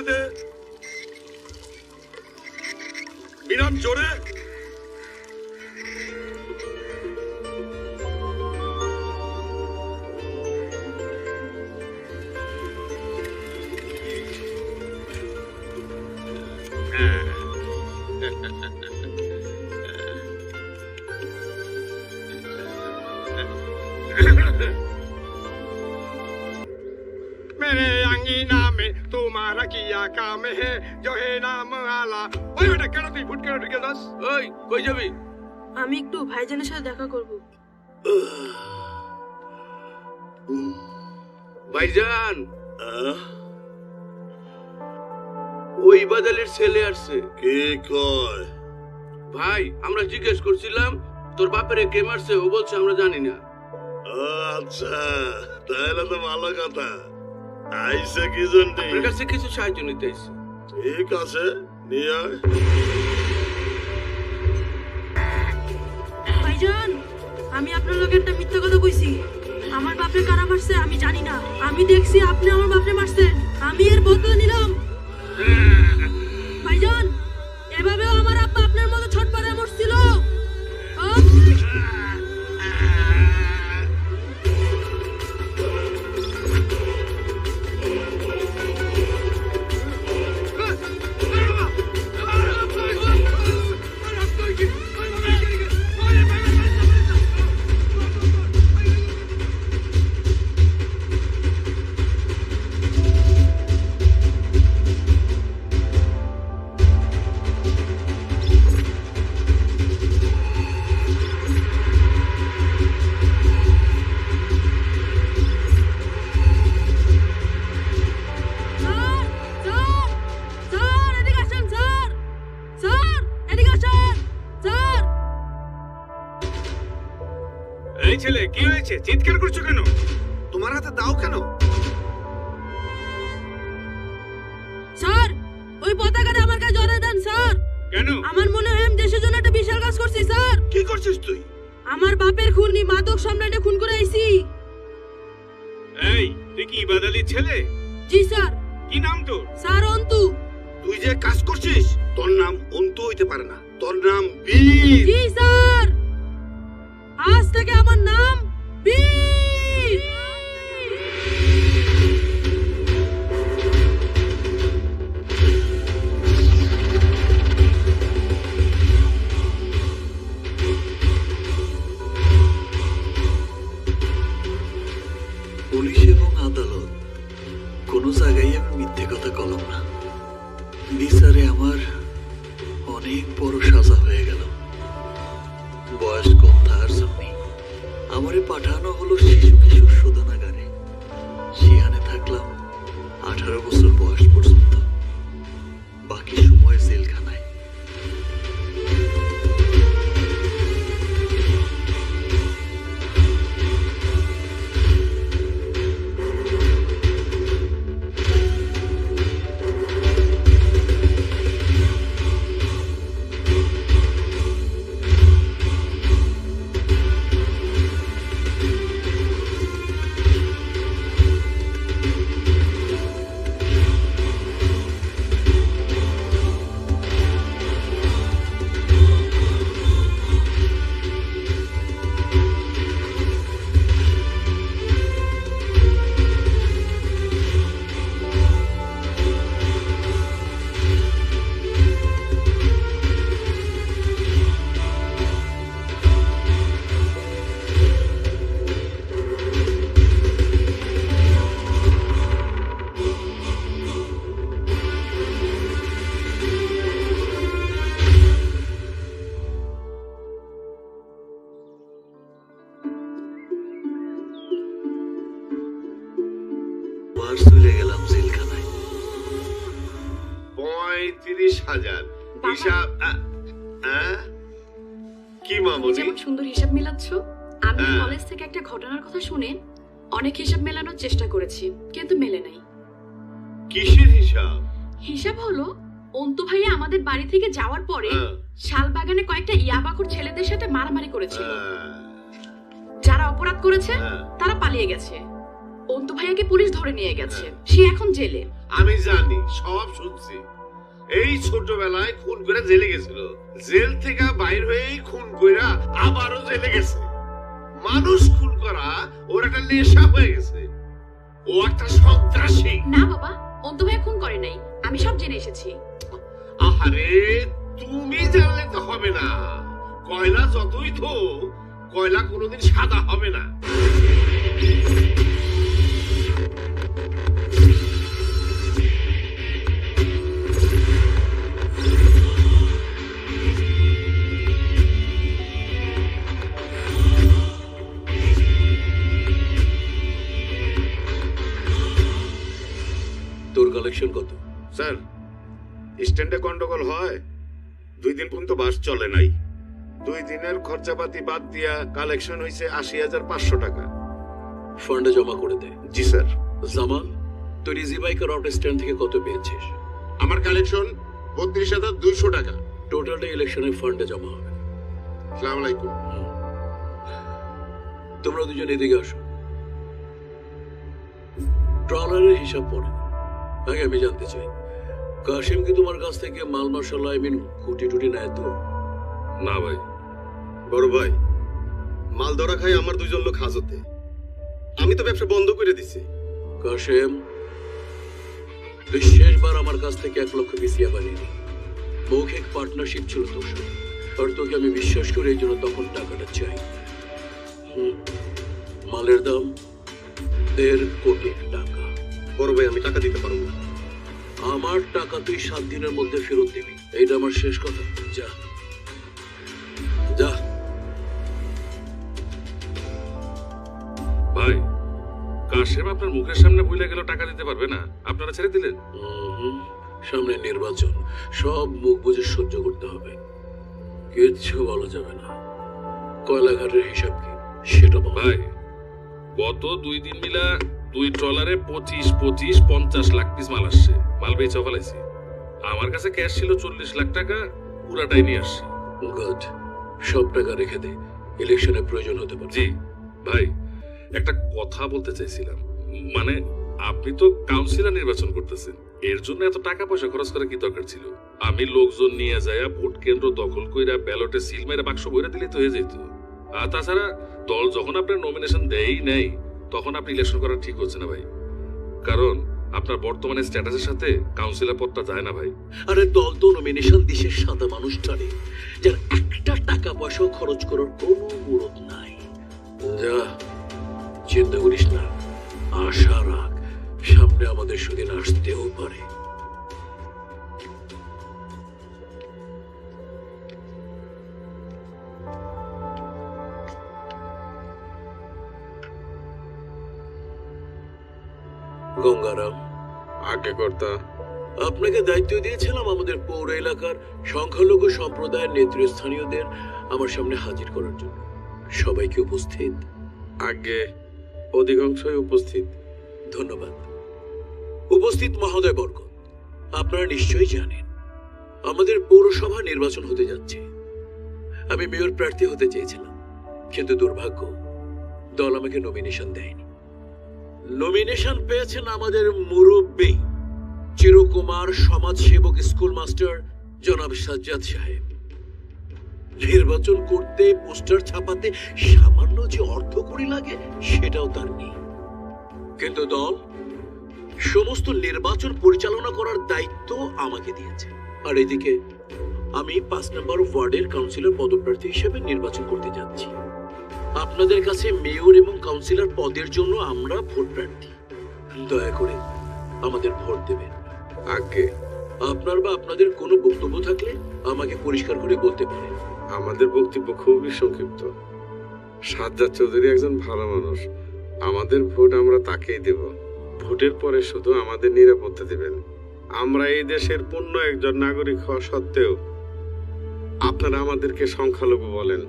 করে দে বিরাট জোরে। मेरे अंगीना में तुम्हारा किया काम है जो है नाम आला। ওই বেটা কেন তুই ফুট করে ঢুকে যাস? ওই কই যাবি? আমি একটু ভাইজানের সাথে দেখা করব। ভাইজান ওই বাদালের ছেলে আসছে। কে কয়? ভাই আমরা জিজ্ঞেস করছিলাম তোর বাপেরে কে মারছে, ও বলছে আমরা জানি না। আচ্ছা তাহলে তো ভালো কথা। আইসা কি জন্য? আপনার কাছে কিছু সাহায্য নিতে আইছি। ঠিক আছে নিয়ে আয়। ভাইজান আমি আপনার লগে একটা মিথ্যা কথা কইছি। আমার বাপে কারা মারছে আমি জানি না। আমি দেখছি আপনি আমার বাপরে মারছেন, আমি এর বদলা নিলাম। ভাইজান এভাবেও আমার আব্বা আপনার মতো ছটপটে মরছিল। এই ছেলে কি হয়েছে? চিৎকার করছো কেন? তোমার হাতে দাও কেন? স্যার ওই পতাকাটা আমার কাছে জড়ায় দেন স্যার। কেন? আমার মনে হয় আমি দেশের জন্য একটা বিশাল কাজ করছি স্যার। কি করছিস তুই? আমার বাপের খুনি মাদক সম্রাটে খুন করে আইছি। এই তুই কি বাদালি ছেলে? জি স্যার। কি নাম তোর? স্যার অন্তু। তুই যে কাজ করছিস তোর নাম অন্তু হইতে পারে না, তোর নাম বীর। জি স্যার, আজ থেকে আমার নাম বীর। পুলিশ এবং আদালত কোনো জায়গায় আমি মিথ্যে কথা কলম না। বিচারে আমার অনেক বড় সাজা হয়ে গেল। বয়স কম থাকার জন্য আমারে পাঠানো হলো শিশু কিশোর শোধনাগারে। সেখানে থাকলাম 18 বছর বয়স পর্যন্ত, বাকি সময় জেলখানায়। চলে গেলাম জেলখানায়। 35,000 হিসাব। কি মামুনি? যেমন সুন্দর হিসাব মেলাচ্ছ, আমি কলেজ থেকে একটা ঘটনার কথা শুনে অনেক হিসাব মেলানোর চেষ্টা করেছি, কিন্তু মেলে নাই। কিসের হিসাব? হিসাব হলো অন্তু ভাইয়া আমাদের বাড়ি থেকে যাওয়ার পরে শালবাগানে কয়েকটা ইয়াবাখোর ছেলেদের সাথে মারামারি করেছিল। যারা অপরাধ করেছে তারা পালিয়ে গেছে। অন্তু ভাইয়াকে পুলিশ ধরে নিয়ে গেছে, সে এখন জেলে। আমি জানি, সব শুনছি। এই ছোটবেলায় খুন করে জেলে গেছিল, জেল থেকে বাইর হয়েই খুন কইরা আবারও জেলে গেছে। মানুষ খুন করা ওর একটা নেশা হয়ে গেছে। ও একটা সন্ত্রাসী। না বাবা, অন্তু ভাইয়া খুন করে নাই, আমি সব জেনে এসেছি। আহারে, তুমি জানলে তো হবে না। কয়লা যতই ধো, কয়লা কোনোদিন সাদা হবে না। তোর কালেকশন কত? স্যার, স্ট্যান্ডে গন্ডগোল হয়, 2 দিন পর্যন্ত বাস চলে নাই। 2 দিনের খরচাপাতি বাদ দিয়া কালেকশন হয়েছে 80,500 টাকা। ফান্ডে জমা করে দে। জি স্যার। জামাল, তোর ইজি বাইকের অটো স্ট্যান্ড থেকে কত পেয়েছিস? আমার কালেকশন 32,200 টাকা। টোটালটা ইলেকশনের ফান্ডে জমা হবে। আসসালামু আলাইকুম। তোমরা দুজন এদিকে আসো। ট্রলারের হিসাব পড়ে আগে আমি জানতে চাই, কাশিম কি তোমার কাছ থেকে মাল মশলা খুঁটি টুটি নেয় তো? না ভাই। বড় ভাই, মাল ধরা খাই আমার 2 জন লোক হাজতে। আমি তো ব্যবসা বন্ধ করে দিছি। কাশিম, তুই শেষবার আমার কাছ থেকে 1 লক্ষ পিসিয়া বানিয়ে মৌখিক পার্টনারশিপ ছিল তোর সাথে, আর তোকে আমি বিশ্বাস করি, এই জন্য তখন টাকাটা চাই। মালের দাম 1.5 কোটি টাকা। বড় ভাই, আমি টাকা দিতে পারবো না। আমার টাকা তুই 7 দিনের মধ্যে ফেরত দিবি, এইটা আমার শেষ কথা। যা যা। ভাই, কাশেম আপনার মুখের সামনে ভুলে গেল টাকা দিতে পারবে না, আপনারা ছেড়ে দিলেন। সামনে নির্বাচন, সব মুখ বুঝে সহ্য করতে হবে, কিচ্ছু বলা যাবে না। কয়লাঘাটের হিসাব কি সেটা বল। ভাই, গত 2 দিন মিলা 2 ট্রলারে 25-50 লাখ পিস মাল আসছে। মাল বেচা ফেলাইছি। আমার কাছে ক্যাশ ছিল 40 লাখ টাকা, পুরাটাই নিয়ে আসছি। গুড, সব টাকা রেখে দে, ইলেকশনে প্রয়োজন হতে পারে। জি ভাই, একটা কথা বলতে চাইছিলাম। মানে আপনি তো কাউন্সিলর নির্বাচন করতেছেন, এর জন্য এত টাকা পয়সা খরচ করা কি দরকার ছিল? আমি লোকজন নিয়ে যাইয়া ভোট কেন্দ্র দখল কইরা ব্যালটে সিল মেরে বাক্স বইরা দিলেই তো হয়ে যেত। আর তাছাড়া দল যখন আপনার নমিনেশন দেই নেই, তখন আপনি ইলেকশন করা ঠিক হচ্ছে না ভাই। কারণ আপনার বর্তমানে স্ট্যাটাসের সাথে কাউন্সিলর পদটা যায় না ভাই। আরে দল তো নমিনেশন দিছে সাদা মানুষটারে, যার একটা টাকা পয়সা খরচ করার কোনো মুরত নাই। যা, চিন্তা করিস না, আশা রাখ, সামনে আমাদের সুদিন আসতেও পারে। গঙ্গারাম, আগে কর্তা। আপনাকে দায়িত্ব দিয়েছিলাম আমাদের পৌর এলাকার সংখ্যালঘু সম্প্রদায়ের নেতৃস্থানীয়দের আমার সামনে হাজির করার জন্য। সবাইকে উপস্থিত? আগে অধিকাংশই উপস্থিত। ধন্যবাদ। উপস্থিত মহোদয় বর্গ, আপনারা নিশ্চয়ই জানেন আমাদের পৌরসভা নির্বাচন হতে যাচ্ছে। আমি মেয়র প্রার্থী হতে চেয়েছিলাম, কিন্তু দুর্ভাগ্য, দল আমাকে নমিনেশন দেয়নি। নমিনেশন পেয়েছেন আমাদের মুরব্বী চিরকুমার সমাজসেবক স্কুল মাস্টার জনাব সাজ্জাদ সাহেব। নির্বাচন করতে, পোস্টার ছাপাতে সামান্য যে অর্থ কড়ি লাগে সেটাও তার নেই। কিন্তু দল সমস্ত নির্বাচন পরিচালনা করার দায়িত্ব আমাকে দিয়েছে। আর এদিকে আমি 5 নম্বর ওয়ার্ডের কাউন্সিলর পদপ্রার্থী হিসেবে নির্বাচন করতে যাচ্ছি। আপনাদের কাছে মেয়র এবং কাউন্সিলর পদের জন্য আমরা ভোট প্রার্থী। দয়া করে আমাদের ভোট দেবেন। আগে আপনার বা আপনাদের কোনো বক্তব্য থাকলে আমাকে পরিষ্কার করে বলতে পারেন। আমাদের বক্তব্য খুবই সংক্ষিপ্ত। সাজ্জাদ চৌধুরী একজন ভালো মানুষ, আমাদের ভোট আমরা তাকেই দেব। ভোটের পরে শুধু আমাদের নিরাপত্তা দিবেন। আমরা এই দেশের পূর্ণ একজন নাগরিক হওয়া সত্ত্বেও আপনারা আমাদেরকে সংখ্যালঘু বলেন।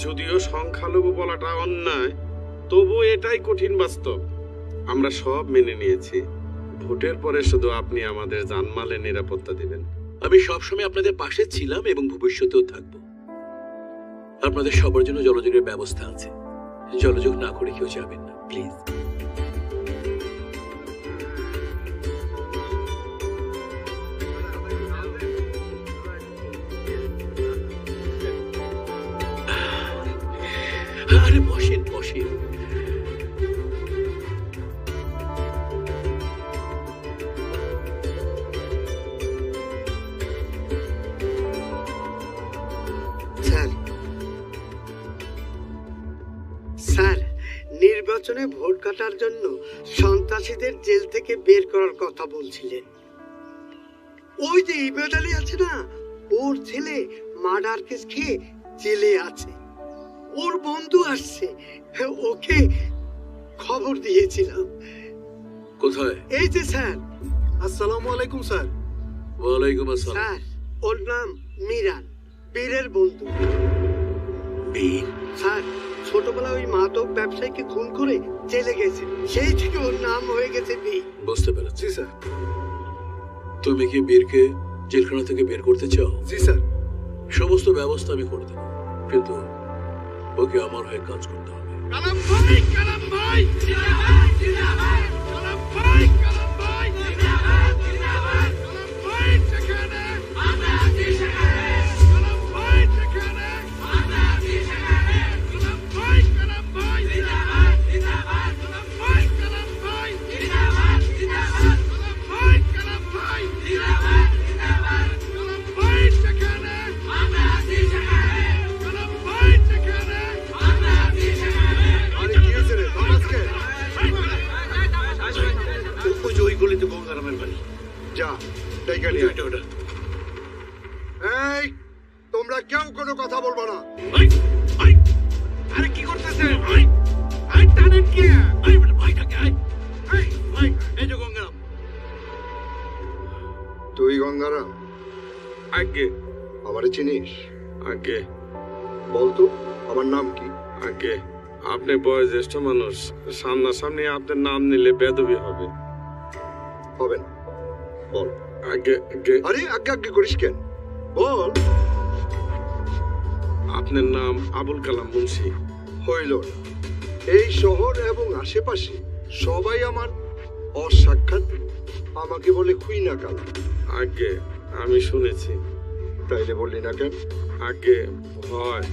যদিও সংখ্যালঘু বলাটা অন্যায়, তবু এটাই কঠিন বাস্তব। আমরা সব মেনে নিয়েছি। ভোটের পরে শুধু আপনি আমাদের জানমালের নিরাপত্তা দিবেন। আমি সবসময় আপনাদের পাশে ছিলাম এবং ভবিষ্যতেও থাকব। আপনাদের সবার জন্য জলযোগের ব্যবস্থা আছে, জলযোগ না করে কেউ যাবেন না, প্লিজ। নির্বাচনে ভোট কাটার জন্য সন্ত্রাসীদের জেল থেকে বের করার কথা বলছিলেন। ওই যে ইবাদ আলী আছে না, ওর ছেলে মার্ডার কেস খেয়ে জেলে আছে। ওর বন্ধু আসছে, ওকে খবর দিয়েছিলাম। কোথায়? এই যে স্যার। আসসালামু আলাইকুম স্যার। ওয়ালাইকুম আসসালাম। স্যার, ওর নাম মিরান, বীরের বন্ধু। বীর? স্যার, ছোটবেলা ওই মাদক ব্যবসায়ীকে খুন করে জেলে গেছে, সেই থেকে ওর নাম হয়ে গেছে বীর। বুঝতে পেরেছি স্যার। তুমি কি বীরকে জেলখানা থেকে বের করতে চাও? জি স্যার। সমস্ত ব্যবস্থা আমি করে দেব, কিন্তু ওকে আমার হয়ে কাজ করতে হবে। কালাম ভাই, কালাম ভাই জিন্দাবাদ, জিন্দাবাদ। কালাম ভাই, কালাম ভাই জিন্দাবাদ, জিন্দাবাদ। কালাম ভাই যেখানে আমরা আছি সেখানে। কালাম ভাই যেখানে আমরা আছি সেখানে। কালাম ভাই, কালাম ভাই জিন্দাবাদ, জিন্দাবাদ। কালাম ভাই, কালাম ভাই জিন্দাবাদ, জিন্দাবাদ। কালাম ভাই, কালাম ভাই জিন্দাবাদ, জিন্দাবাদ। কালাম ভাই যেখানে আমরা আছি সেখানে। কালাম ভাই যেখানে আমরা আছি সেখানে। আরে কি হয়েছে রে? আজকে ওই যে ওই গলিতে গঙ্গারামের বাড়ি। যা, টাইগার নিয়ে আয়। এই, তোমরা কেউ কোনো কথা বলবো না। আরে কি করতেছে? টানেন কে? এই যে গঙ্গারাম। তুই গঙ্গারাম? আগে আমারে চিনিস? আগে বলতো আমার নাম কি? আগে আপনি বয়োজ্যেষ্ঠ মানুষ, সামনাসামনি আপনার নাম নিলে বেদবি হবে। হবে না, বল। আগে আগে আরে আগে আগে করিস কেন? বল। আপনার নাম আবুল কালাম মুন্সি। হইল না। এই শহর এবং আশেপাশে সবাই আমার অসাক্ষাৎ আমাকে বলে খুইনা কালাম। আগে আমি শুনেছি। তাইলে বললি না কেন? আগে ভয়।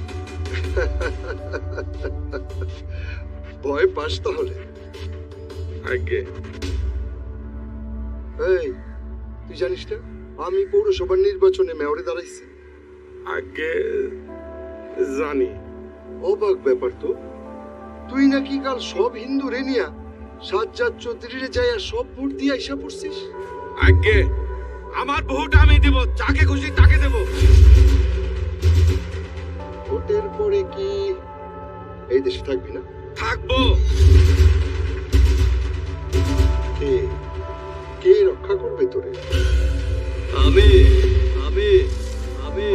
ভয় পাস তাহলে? আগে এই, তুই জানিস না আমি পৌরসভার নির্বাচনে মেয়রে দাঁড়াইছি? আগে জানি। অবাক ব্যাপার তো। তুই নাকি কাল সব হিন্দু রেনিয়া সাজ্জাদ চৌধুরীরে যাইয়া সব ভোট দিয়ে আইসা পড়ছিস। আগে আমার ভোট আমি দেব, যাকে খুশি তাকে দেব। ভোটের পরে কি এই দেশে থাকবি না? থাকবো। কে কে রক্ষা করবে তোরে? আমি আমি আমি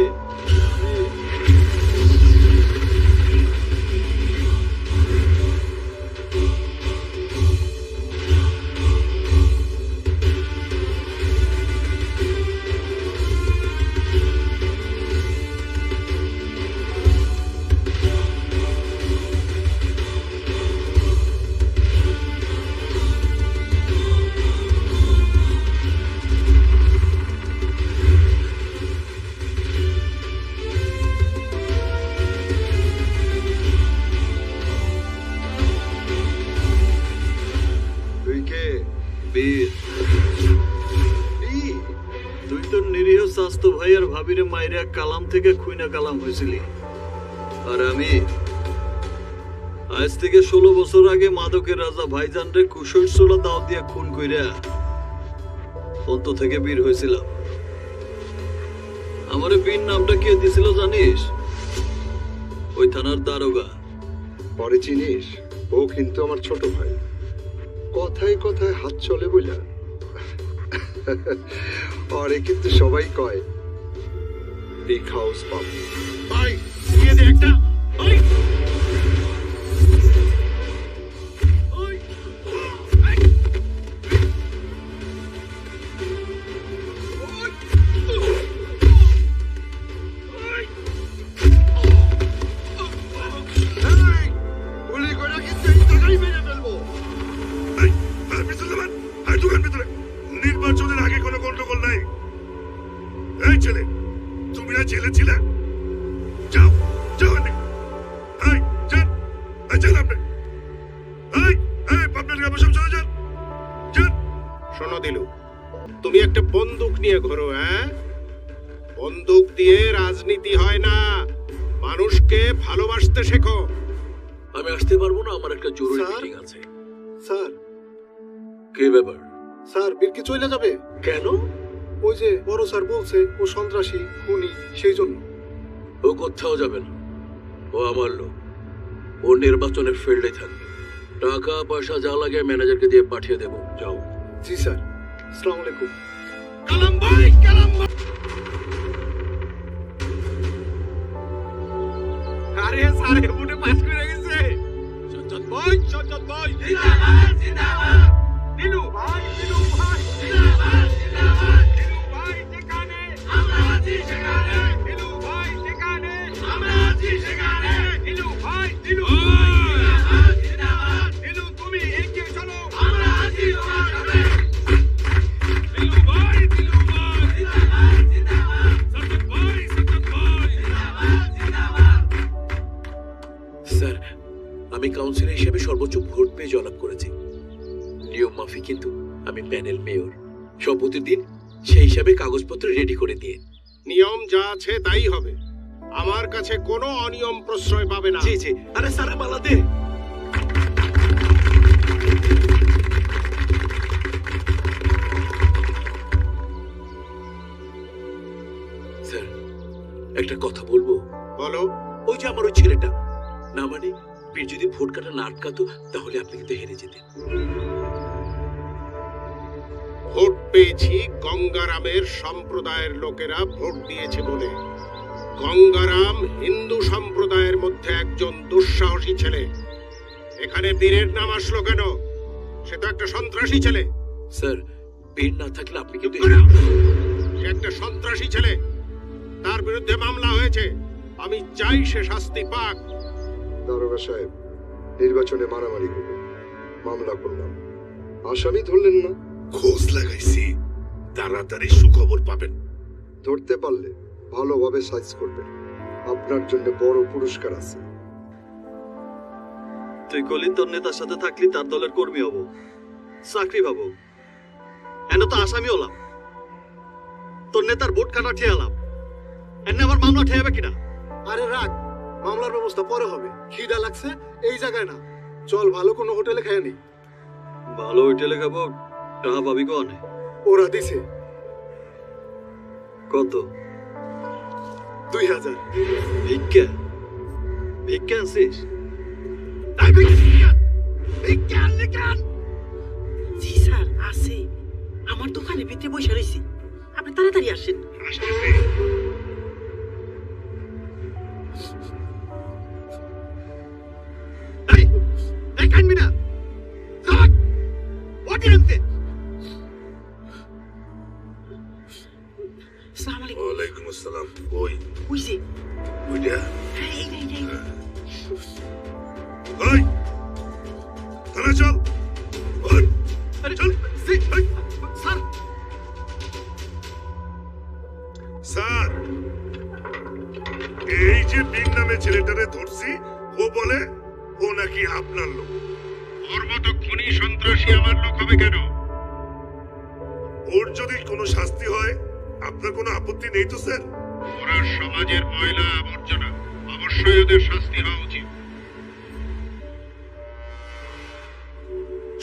তুই কে? বীর। বীর? তুই তো নিরীহ স্বাস্থ্য ভাই আর ভাবিরে মাইরা কালাম থেকে খুইনা কালাম হয়েছিলি, আর আমি আজ থেকে 16 বছর আগে মাদকের রাজা ভাইজান রে কুশল সোলা দাও দিয়ে খুন কইরা অন্ত থেকে বীর হয়েছিলাম। আমারে বীর নামটা কে দিছিল জানিস? ওই থানার দারোগা। পরে চিনিস? ও কিন্তু আমার ছোট ভাই। কথায় কথায় হাত চলে বইলা। আরে কিন্তু সবাই কয় বিগ হাউস বাবু। ভাই দিয়ে দে একটা। ভাই এই, গুলি করে কিন্তু এই জায়গায় মেরে ফেলবো। নির্বাচনের আগে কোনো গন্ডগোল নাই। এই ছেলে, তুমি না জেলে ছিলে? যাও যাও এখান থেকে। এই যান, এই যান আপনি। এই এই আপনার গ্রামে সব চলে যান, যান। শোনো দিলু, তুমি একটা বন্দুক নিয়ে ঘোরো, হ্যাঁ? বন্দুক দিয়ে রাজনীতি হয় না, মানুষকে ভালোবাসতে শেখো। আমি আসতে পারবো না, আমার একটা জরুরি স্যার? মিটিং আছে। স্যার কি ব্যাপার? স্যার বীরকে চলে যাবে। কেন? ওই যে বড় স্যার বলছে ও সন্ত্রাসী খুনি, সেই জন্য। ও কোথাও যাবে না, ও আমার লোক। ও নির্বাচনের ফিল্ডে থাকবে। টাকা পয়সা যা লাগে ম্যানেজারকে দিয়ে পাঠিয়ে দেবো। যাও। জি স্যার, আসসালামু আলাইকুম। কালাম ভাই, কালাম ভাই। আরে স্যার ভোটে পাস করে গেছে। সজ্জাদ ভাই, সজ্জাদ ভাই জিন্দাবাদ, জিন্দাবাদ। নীলু ভাই, নীলু ভাই জিন্দাবাদ, জিন্দাবাদ। নীলু ভাই যেখানে আমরা আছি সেখানে, নীলু ভাই যেখানে আমরা আছি সেখানে। নীলু ভাই, নীলু জিন্দাবাদ, জিন্দাবাদ। নীলু তুমি এগিয়ে চলো। আমরা আছি তোমার সাথে। নীলু ভাই, নীলু ভাই জিন্দাবাদ, জিন্দাবাদ। সজ্জাদ ভাই, সজ্জাদ ভাই জিন্দাবাদ, জিন্দাবাদ। স্যার, আমি কাউন্সিলর হিসেবে সর্বোচ্চ ভোট পেয়ে জয়লাভ করেছি। নিয়ম মাফিক কিন্তু আমি প্যানেল মেয়র। শপথের দিন সেই হিসাবে কাগজপত্র রেডি করে দিয়ে। নিয়ম যা আছে তাই হবে। আমার কাছে কোনো অনিয়ম প্রশ্রয় পাবে না। জি জি। আরে স্যার মালা দে। স্যার, একটা কথা বলবো? বলো। ওই যে আমার ওই ছেলেটা, না মানে বীর যদি ভোট কাটা না আটকাতো তাহলে আপনি কিন্তু হেরে যেতেন। ভোট পেয়েছি গঙ্গারামের সম্প্রদায়ের লোকেরা ভোট দিয়েছে বলে। গঙ্গারাম হিন্দু সম্প্রদায়ের মধ্যে একজন দুঃসাহসী ছেলে। এখানে বীরের নাম আসলো কেন? সে তো একটা সন্ত্রাসী ছেলে। স্যার, বীর না থাকলে আপনি কিন্তু সে একটা সন্ত্রাসী ছেলে। তার বিরুদ্ধে মামলা হয়েছে। আমি চাই সে শাস্তি পাক। দারোগা সাহেব, নির্বাচনে মারামারি হলো, মামলা করলাম, আসামি ধরলেন না। খোঁজ লাগাইছি, তাড়াতাড়ি সুখবর পাবেন। ধরতে পারলে ভালোভাবে সাইজ করবেন, আপনার জন্য বড় পুরস্কার আছে। তুই কলিন তোর নেতার সাথে থাকলি তার দলের কর্মী হব, চাকরি পাবো। এনে তো আসামি হলাম, তোর নেতার ভোট কাটা ঠেয়ালাম। এনে আবার মামলা ঠেয়াবে কিনা? আরে রাখ, মামলার ব্যবস্থা পরে হবে। খিদা লাগছে, এই জায়গায় না। চল ভালো কোনো হোটেলে খেয়ে নি। ভালো হোটেলে খাবো, টাকা পাবি কনে? ওরা দিছে কত? 2000। ভিক্ষা? ভিক্ষা আনছিস? জি স্যার, আছে। আমার দোকানে ভিতরে বসে রয়েছি, আপনি তাড়াতাড়ি আসেন। আসসালামু আলাইকুম। ওয়ালাইকুম আসসালাম। ওই ওই যে, ওইটা হ্যাঁ, এই রে, এই রে। ওই থানা চল। ওই আরে চল। স্যার, স্যার, এই যে বীর নামে ছেলেটারে ধরছি, ও বলে ও নাকি আপনার লোক। ওর মতো খুনি সন্ত্রাসী আমার লোক হবে কেন? ওর যদি কোনো শাস্তি হয় আপনার কোনো আপত্তি নেই তো স্যার? ওরা সমাজের ময়লা আবর্জনা, অবশ্যই ওদের শাস্তি হওয়া উচিত।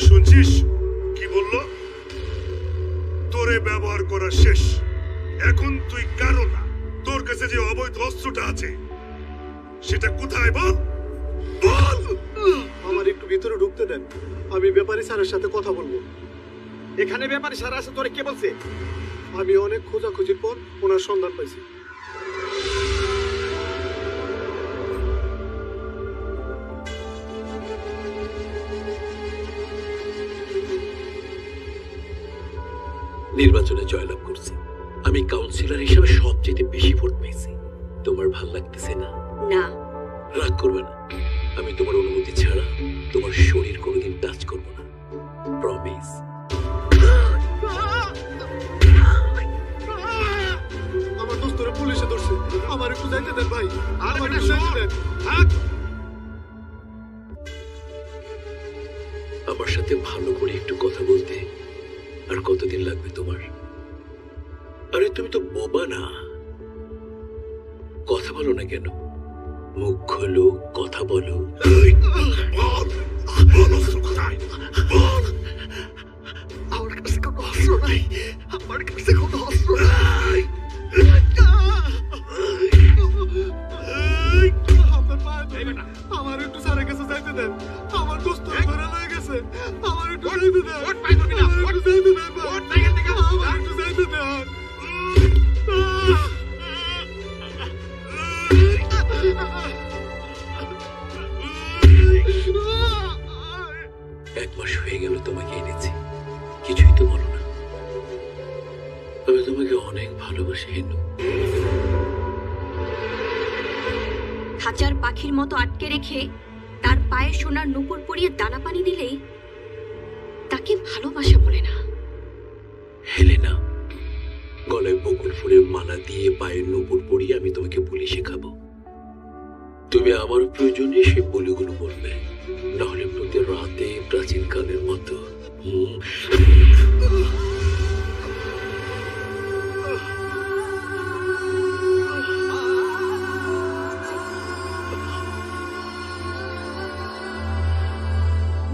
শুনছিস কি বললো? তোরে ব্যবহার করা শেষ। এখন তুই কারো না। তোর কাছে যে অবৈধ অস্ত্রটা আছে সেটা কোথায় বল? বল। আমার একটু ভিতরে ঢুকতে দেন, আমি ব্যাপারী স্যারের সাথে কথা বলবো। এখানে ব্যাপারে সারা আছে, তোরে কে বলছে? আমি অনেক খোঁজাখুঁজির পর ওনার সন্ধান পাইছি। নির্বাচনে জয়লাভ করছি। আমি কাউন্সিলর হিসেবে সবচেয়ে বেশি ভোট পেয়েছি। তোমার ভাল লাগতেছে না? না। রাগ করবে না, আমি তোমার অনুমতি ছাড়া তোমার শরীর কোনোদিন টাচ করব না। প্রমিস। আমার দোস্তরা পুলিশে ধরছে, আমার একটু যাইতে দেন ভাই। আমার একটু যাইতে দেন। আমার সাথে ভালো করে একটু কথা বলতে আর কতদিন লাগবে তোমার? আরে তুমি তো বোবা না, কথা বলো না কেন? মুখ খোলো, কথা বলো। আমার কাছে কোনো অস্ত্র নাই, আমার কাছে কোনো অস্ত্র নাই। আমার একটু স্যারের কাছে যাইতে দেন, আমার দোস্ত ধরে লয়ে গেছে, আমার একটু যাইতে দেন, আমার একটু যাইতে দেন, আমার একটু যাইতে দেন। 1 মাস হয়ে গেল তোমাকে এনেছি, কিছুই তো বলো না। আমি তোমাকে অনেক ভালোবাসি হেনু। খাঁচার পাখির মতো আটকে রেখে তার পায়ে সোনার নূপুর পরিয়ে দানা পানি দিলেই তাকে ভালোবাসা বলে না। হেলেনা, গলায় বকুল ফুলের মালা দিয়ে পায়ের নূপুর পরিয়ে আমি তোমাকে বলি শেখাবো। তুমি আমার প্রয়োজনে সে বলিগুলো বলবে, নাহলে প্রতি রাতে প্রাচীন কালের মতো।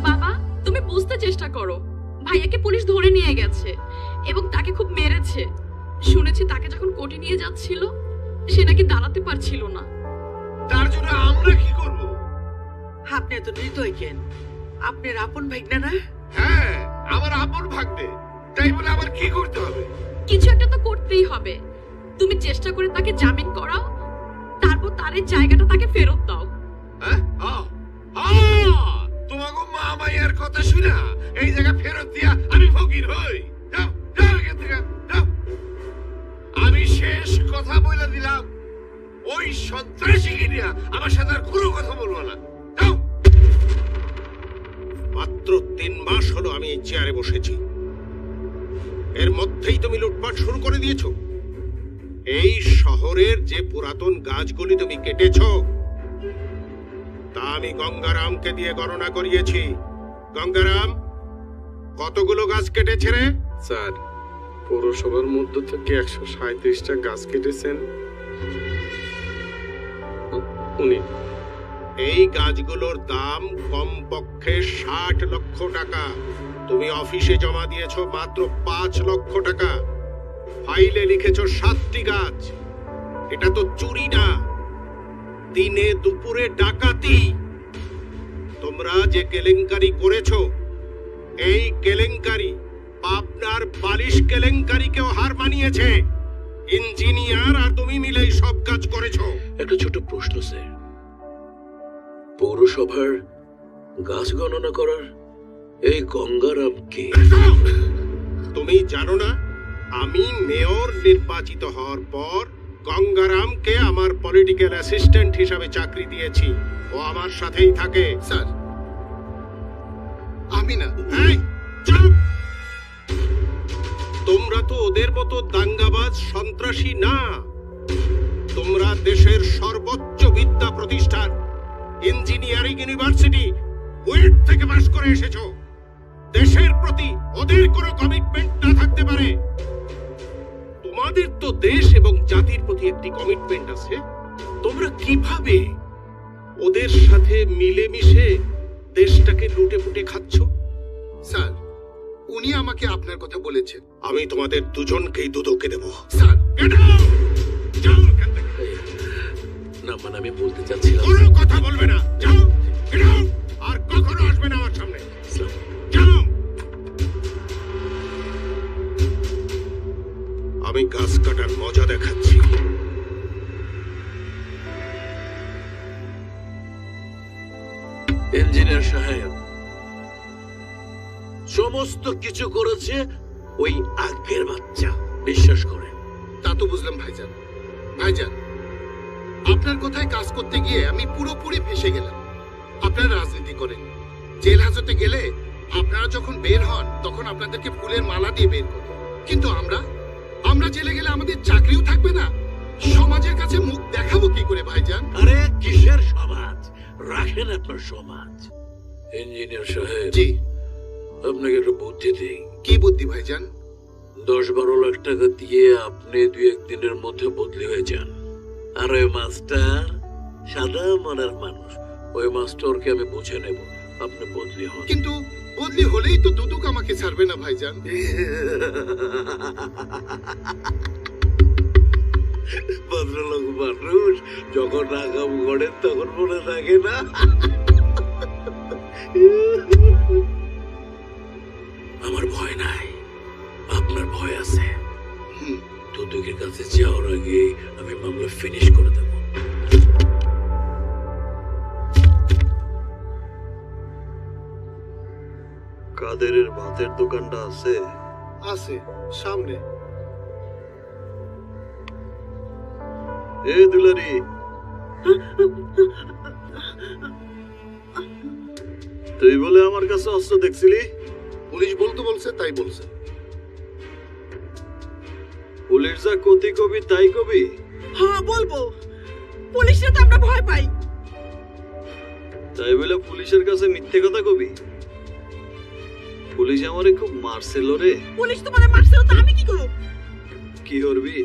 বাবা, তুমি বুঝতে চেষ্টা করো, ভাইয়াকে পুলিশ ধরে নিয়ে গেছে এবং তাকে খুব মেরেছে। শুনেছি তাকে যখন কোর্টে নিয়ে যাচ্ছিল সে নাকি দাঁড়াতে পারছিল না। তার জন্য আমরা কি করব? আপনি এত নির্দয় কেন? আপনার আপন ভাগ্নে না? হ্যাঁ, আমার আপন ভাগ্নে, তাই বলে আবার কি করতে হবে? কিছু একটা তো করতেই হবে। তুমি চেষ্টা করে তাকে জামিন করাও, তারপর তার এই জায়গাটা তাকে ফেরত দাও। হ্যাঁ, তোমাকে মা মাইয়ার কথা শুনা এই জায়গা ফেরত দিয়া আমি ফকির হই? যাও, যাও এখান থেকে, যাও। আমি শেষ কথা বলে দিলাম, ওই সন্ত্রাসীকে নিয়ে আমার সাথে আর কোনো কথা বলবো না। যাও। মাত্র 3 মাস হলো আমি এই চেয়ারে বসেছি, এর মধ্যেই তুমি লুটপাট শুরু করে দিয়েছো। এই শহরের যে পুরাতন গাছগুলি তুমি কেটেছো তা আমি গঙ্গারামকে দিয়ে গণনা করিয়েছি। গঙ্গারাম, কতগুলো গাছ কেটেছে রে? স্যার, পৌরসভার মধ্য থেকে 137টা গাছ কেটেছেন উনি। এই গাছগুলোর দাম কমপক্ষে 60 লক্ষ টাকা। তুমি অফিসে জমা দিয়েছো মাত্র 5 লক্ষ টাকা। ফাইলে লিখেছো 7টি গাছ। এটা তো চুরি না, দিনে দুপুরে ডাকাতি। তোমরা যে কেলেঙ্কারি করেছো, এই কেলেঙ্কারি পাবনার বালিশ কেলেঙ্কারিকেও হার মানিয়েছে। ইঞ্জিনিয়ার আর তুমি মিলেই সব কাজ করেছো। একটা ছোট প্রশ্ন স্যার, পৌরসভার গাছ গণনা করার এই গঙ্গারাম কে? তুমি জানো না, আমি মেয়র নির্বাচিত হওয়ার পর গঙ্গারামকে আমার পলিটিক্যাল অ্যাসিস্ট্যান্ট হিসাবে চাকরি দিয়েছি। ও আমার সাথেই থাকে। স্যার, আমি না। এই, চুপ! তোমরা তো ওদের মতো দাঙ্গাবাজ সন্ত্রাসী না। তোমরা দেশের সর্বোচ্চ বিদ্যা প্রতিষ্ঠান ইঞ্জিনিয়ারিং ইউনিভার্সিটি কুয়েট থেকে পাশ করে এসেছো। দেশের প্রতি ওদের কোনো কমিটমেন্ট না থাকতে পারে, তোমাদের তো দেশ এবং জাতির প্রতি একটি কমিটমেন্ট আছে। তোমরা কিভাবে ওদের সাথে মিলেমিশে দেশটাকে লুটে পুটে খাচ্ছ? স্যার, উনি আমাকে আপনার কথা বলেছেন। আমি তোমাদের দুজনকেই দুদকে দেব। স্যার, যাও এখান থেকে। না মানে আমি বলতে চাচ্ছিলাম, কোনো কথা বলবে না। যাও, আর কখনো আসবে না আমার সামনে। যাও। আমি গাছ কাটার মজা দেখাচ্ছি। ইঞ্জিনিয়ার সাহেব, সমস্ত কিছু করেছে ওই আগের বাচ্চা, বিশ্বাস করে। তা তো বুঝলাম ভাইজান। ভাইজান, আপনার কথায় কাজ করতে গিয়ে আমি পুরোপুরি ফেসে গেলাম। আপনারা রাজনীতি করেন, জেল হাজতে গেলে আপনারা যখন বের হন তখন আপনাদেরকে ফুলের মালা দিয়ে বের করেন, কিন্তু আমরা জেলে গেলে আমাদের চাকরিও থাকবে না। সমাজের কাছে মুখ দেখাবো কি করে ভাইজান? আরে কিসের সমাজ? রাখেন আপনার সমাজ। ইঞ্জিনিয়ার সাহেব, জি, আপনাকে একটা বুদ্ধি দিই। কি বুদ্ধি ভাইজান? 10-12 লাখ টাকা দিয়ে আপনি 2-1 দিনের মধ্যে বদলি হয়ে যান। আর ওই মাস্টার সাদা মনের মানুষ। ওই মাস্টারকে আমি বুঝে নেব, আপনি বদলি হন। কিন্তু বদলি হলেই তো দুদুক আমাকে ছাড়বে না ভাইজান। ভদ্রলোক মানুষ যখন রাগাম করেন তখন মনে থাকে না। আমার ভয় নাই, আপনার ভয় আছে। দুদুকের কাছে যাওয়ার আগে আমি মামলা ফিনিশ করে দেব। কাদেরের ভাতের দোকানটা আছে? আছে সামনে। এ দুলারি, তুই বলে আমার কাছে অস্ত্র দেখছিলি? পুলিশ বলতে বলছে তাই বলছে। পুলিশ যা কতি কবি তাই কবি? হ্যাঁ বলবো, পুলিশে তো আমরা ভয় পাই। তাই বলে পুলিশের কাছে মিথ্যে কথা কবি? পুলিশ আমারে খুব মারছিল রে। পুলিশ তোমারে মারছিল তো আমি কি করব? কি করবি?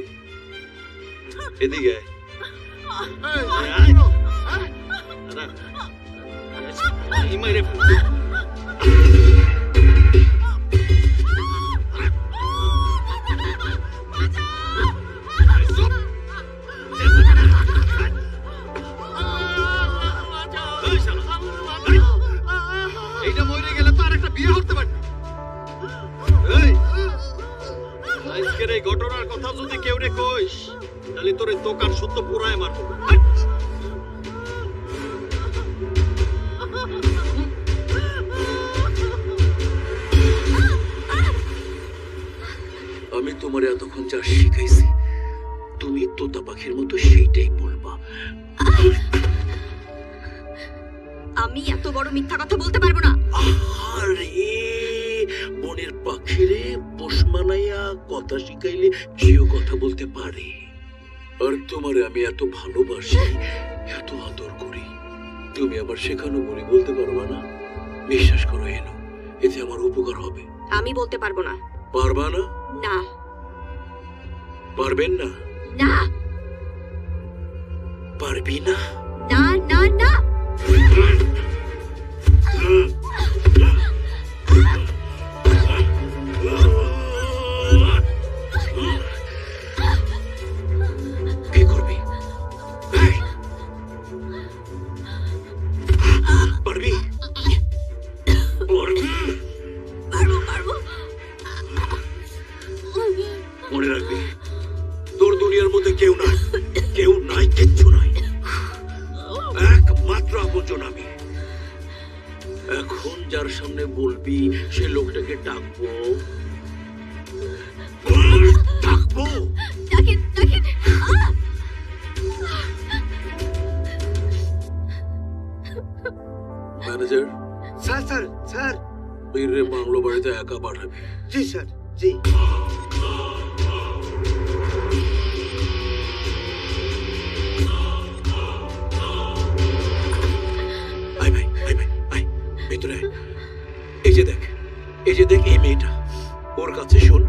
এদিকে আয়। এই মাইরে ফেলবো। এইটা মরে গেলে তো আর একটা বিয়ে করতে পারবি। এই আজকের এই ঘটনার কথা যদি কেউ রে কইস তাহলে তোর এই দোকান শুদ্ধ পুরায় মারবো। আমি তোমার এতক্ষণ যা শিখাইছি তুমি তোতা পাখির মতো সেইটাই বলবা। আমি এত বড় মিথ্যা কথা বলতে পারবো না। আরে বনের পাখিরে পোষ মানাইয়া কথা শিখাইলে সেও কথা বলতে পারে। আর তোমারে আমি এত ভালোবাসি, এত আদর করি, তুমি আবার শেখানো বলি বলতে পারবা না? বিশ্বাস করো এনো, এতে আমার উপকার হবে। আমি বলতে পারবো না। পারবা না? না। পারবেন না? না পারবি না? না না না। কি করবি? পারবি? পারবো পারবো। মনে রাখবি, তোর দুনিয়ার মধ্যে কেউ নাই, কেউ নাই, কিচ্ছু নাই, একমাত্র আপনজন আমি। এখন যার সামনে বলবি সে লোকটাকে ডাকবো, ডাকবো। ডাকেন ডাকেন। Manager, sir sir sir. বীররে বাংলো বাড়িতে একা পাঠাবি। জি স্যার, জি। আয় ভাই, আয় ভাই, আয় ভেতরে আয়। এই যে দেখ, এই যে দেখ এই মেয়েটা, ওর কাছে শোন।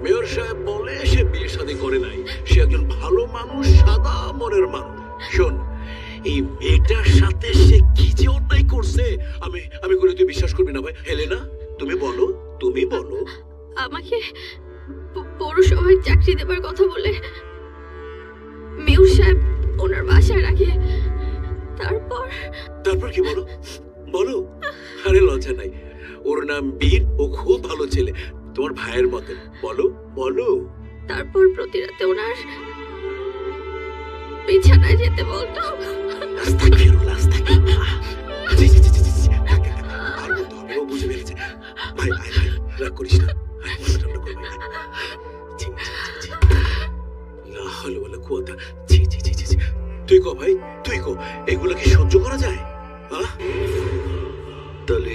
মেয়র সাহেব বলে সে বিয়ে শাদী করে নাই, সে একজন ভালো মানুষ, সাদা মনের মানুষ। শোন, এই মেয়েটার সাথে সে কি যে অন্যায় করছে আমি আমি করে তুই বিশ্বাস করবি না ভাই। হেলেনা, তুমি বলো, তুমি বলো। আমাকে পৌরসভায় চাকরি দেবার কথা বলে মেয়র সাহেব ওনার বাসায় রাখে। তারপর তারপর কি বলো, বলো। আরে লজ্জা নাই, ওর নাম বীর, ও খুব ভালো ছেলে, তোমার ভাইয়ের মতো। বলো বলো। তারপর প্রতি রাতে ওনার বিছানায় যেতে বলতো। আস্তাগফিরুল্লাহ, আস্তাগফিরুল্লাহ। জি জি জি জি জি। আর বলতে হবে, ও বুঝে ফেলেছে। ভাই ভাই ভাই, রাগ করিস না। আয়, মাথা ঠান্ডা কর ভাই। জি জি জি জি। লা হাওলা ওয়ালা কুওয়াতা। জি জি জি জি। তুই কো ভাই, তুই কো, এগুলো কি সহ্য করা যায়? হ্যাঁ তাহলে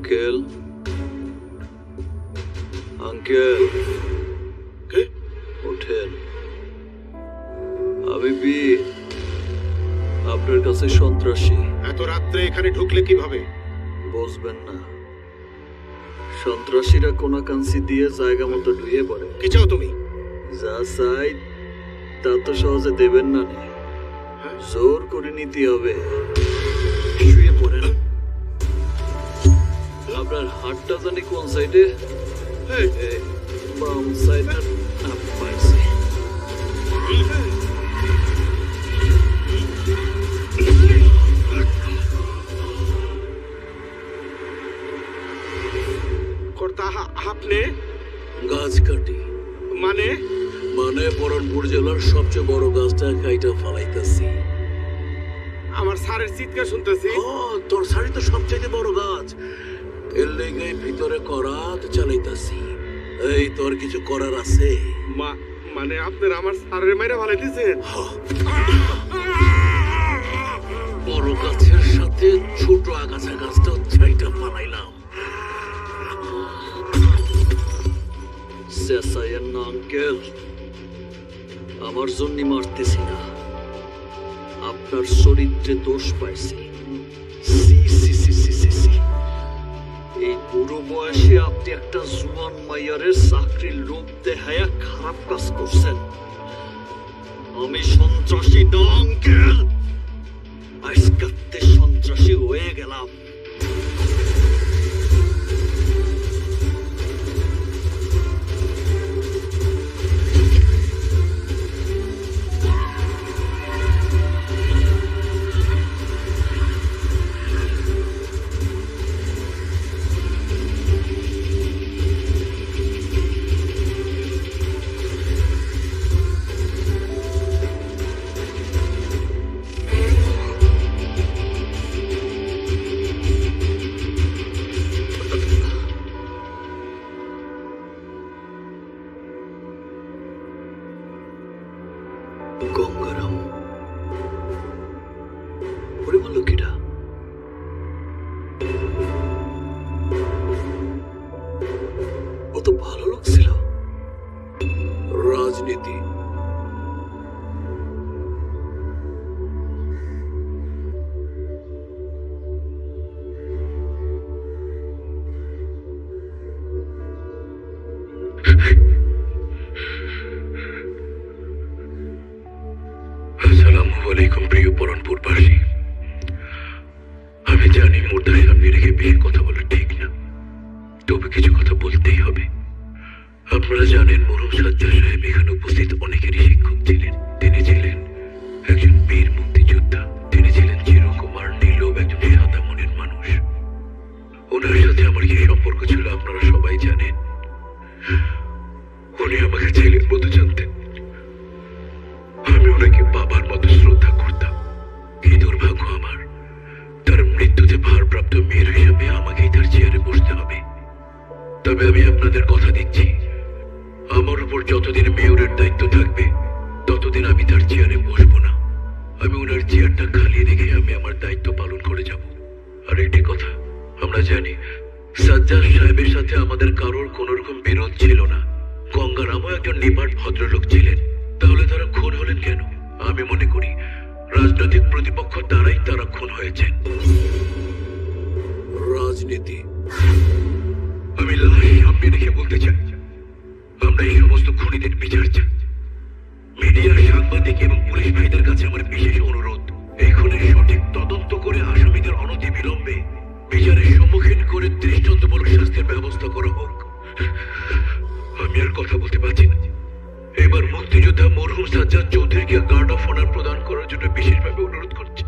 আঙ্কেল, আঙ্কেল, কে? ওঠেন। আমি বীর, আপনার কাছে সন্ত্রাসী। এত রাত্রে এখানে ঢুকলে কিভাবে? বুঝবেন না, সন্ত্রাসীরা কোনাকাঞ্চি দিয়ে জায়গা মতো ঢুয়ে পড়ে। কি চাও তুমি? যা চাই তা তো সহজে দেবেন না নে। জোর করে নিতে হবে। শুয়ে পড়েন। আপনার হাতটা জানি কোন সাইডে? বাম সাইডে পাইছি। কর্তা আপনি গাছ কাটি মানে? মানে বরণপুর জেলার সবচেয়ে বড় গাছটা কাইটা ফালাইতাছি। আমার স্যারের চিৎকার শুনতেছি। ও, তোর শাড়ি তো সবচেয়ে বড় গাছ, এর লেগে ভিতরে করাত চালাইতাছি। এই তোর কিছু করার আছে? মানে আপনার আমার স্যারের মাইরা ফালাইতেছেন? বড় গাছের সাথে ছোট আগাছা গাছটা ছাইটা ফালাইলাম। চেঁচাইয়েন না আঙ্কেল, আমার জন্য মারতেছি না, আপনার চরিত্রে দোষ পাইছি। সি সি সি সি সি সি, এই বুড়ো বয়সে আপনি একটা জুয়ান মাইয়ারের চাকরির লোভ দেখায়া খারাপ কাজ করছেন। আমি সন্ত্রাসী না আঙ্কেল, আজকাতে সন্ত্রাসী হয়ে গেলাম। গঙ্গারাম, ওরে বললো কিটা? ও তো ভালো লোক ছিল। রাজনীতি আসসালামু আলাইকুম প্রিয় বরণপুরবাসী। আমি জানি মুর্দার সামনে রেখে বিয়ের কথা বলা ঠিক না, তবে কিছু কথা বলতেই হবে। আপনারা জানেন মরহুম সাজ্জাদ সাহেব এখানে উপস্থিত অনেকেরই শিক্ষক ছিলেন। তিনি ছিলেন একজন বীর মুক্তিযোদ্ধা, তিনি ছিলেন চিরকুমার নীলব, একজন সাদা মনের মানুষ। ওনার সাথে আমার কি সম্পর্ক ছিল আপনারা সবাই জানেন। উনি আমাকে ছেলের মতো জানতেন, আমি ওনাকে বাবার মতো শ্রদ্ধা করতাম। কি দুর্ভাগ্য আমার, তার মৃত্যুতে ভারপ্রাপ্ত মেয়র হিসেবে আমাকেই তার চেয়ারে বসতে হবে। তবে আমি আপনাদের কথা দিচ্ছি, আমার উপর যতদিন মেয়রের দায়িত্ব থাকবে ততদিন আমি তার চেয়ারে বসবো না। আমি ওনার চেয়ারটা খালি রেখে আমি আমার দায়িত্ব পালন করে যাব। আর একটি কথা, আমরা জানি সাজ্জাদ সাহেবের সাথে আমাদের কারোর কোন রকম বিরোধ ছিল না। গঙ্গারামও একজন নিপাট ভদ্রলোক ছিলেন। তাহলে তারা খুন হলেন কেন? আমি মনে করি রাজনৈতিক প্রতিপক্ষ দ্বারাই তারা খুন হয়েছে। রাজনীতি আমি লাশ সামনে রেখে বলতে চাই, আমরা এই সমস্ত খুনিদের বিচার চাই। মিডিয়া, সাংবাদিক এবং পুলিশ ভাইদের কাছে আমার বিশেষ অনুরোধ, এই খুনের সঠিক তদন্ত করে আসামিদের অনতি বিলম্বে বিচারের সম্মুখীন করে দৃষ্টান্তমূলক শাস্তির ব্যবস্থা করা হোক। আমি আর কথা বলতে পারছি না। এবার মুক্তিযোদ্ধা মরহুম সাজ্জাদ চৌধুরীকে গার্ড অফ অনার প্রদান করার জন্য বিশেষভাবে অনুরোধ করছি।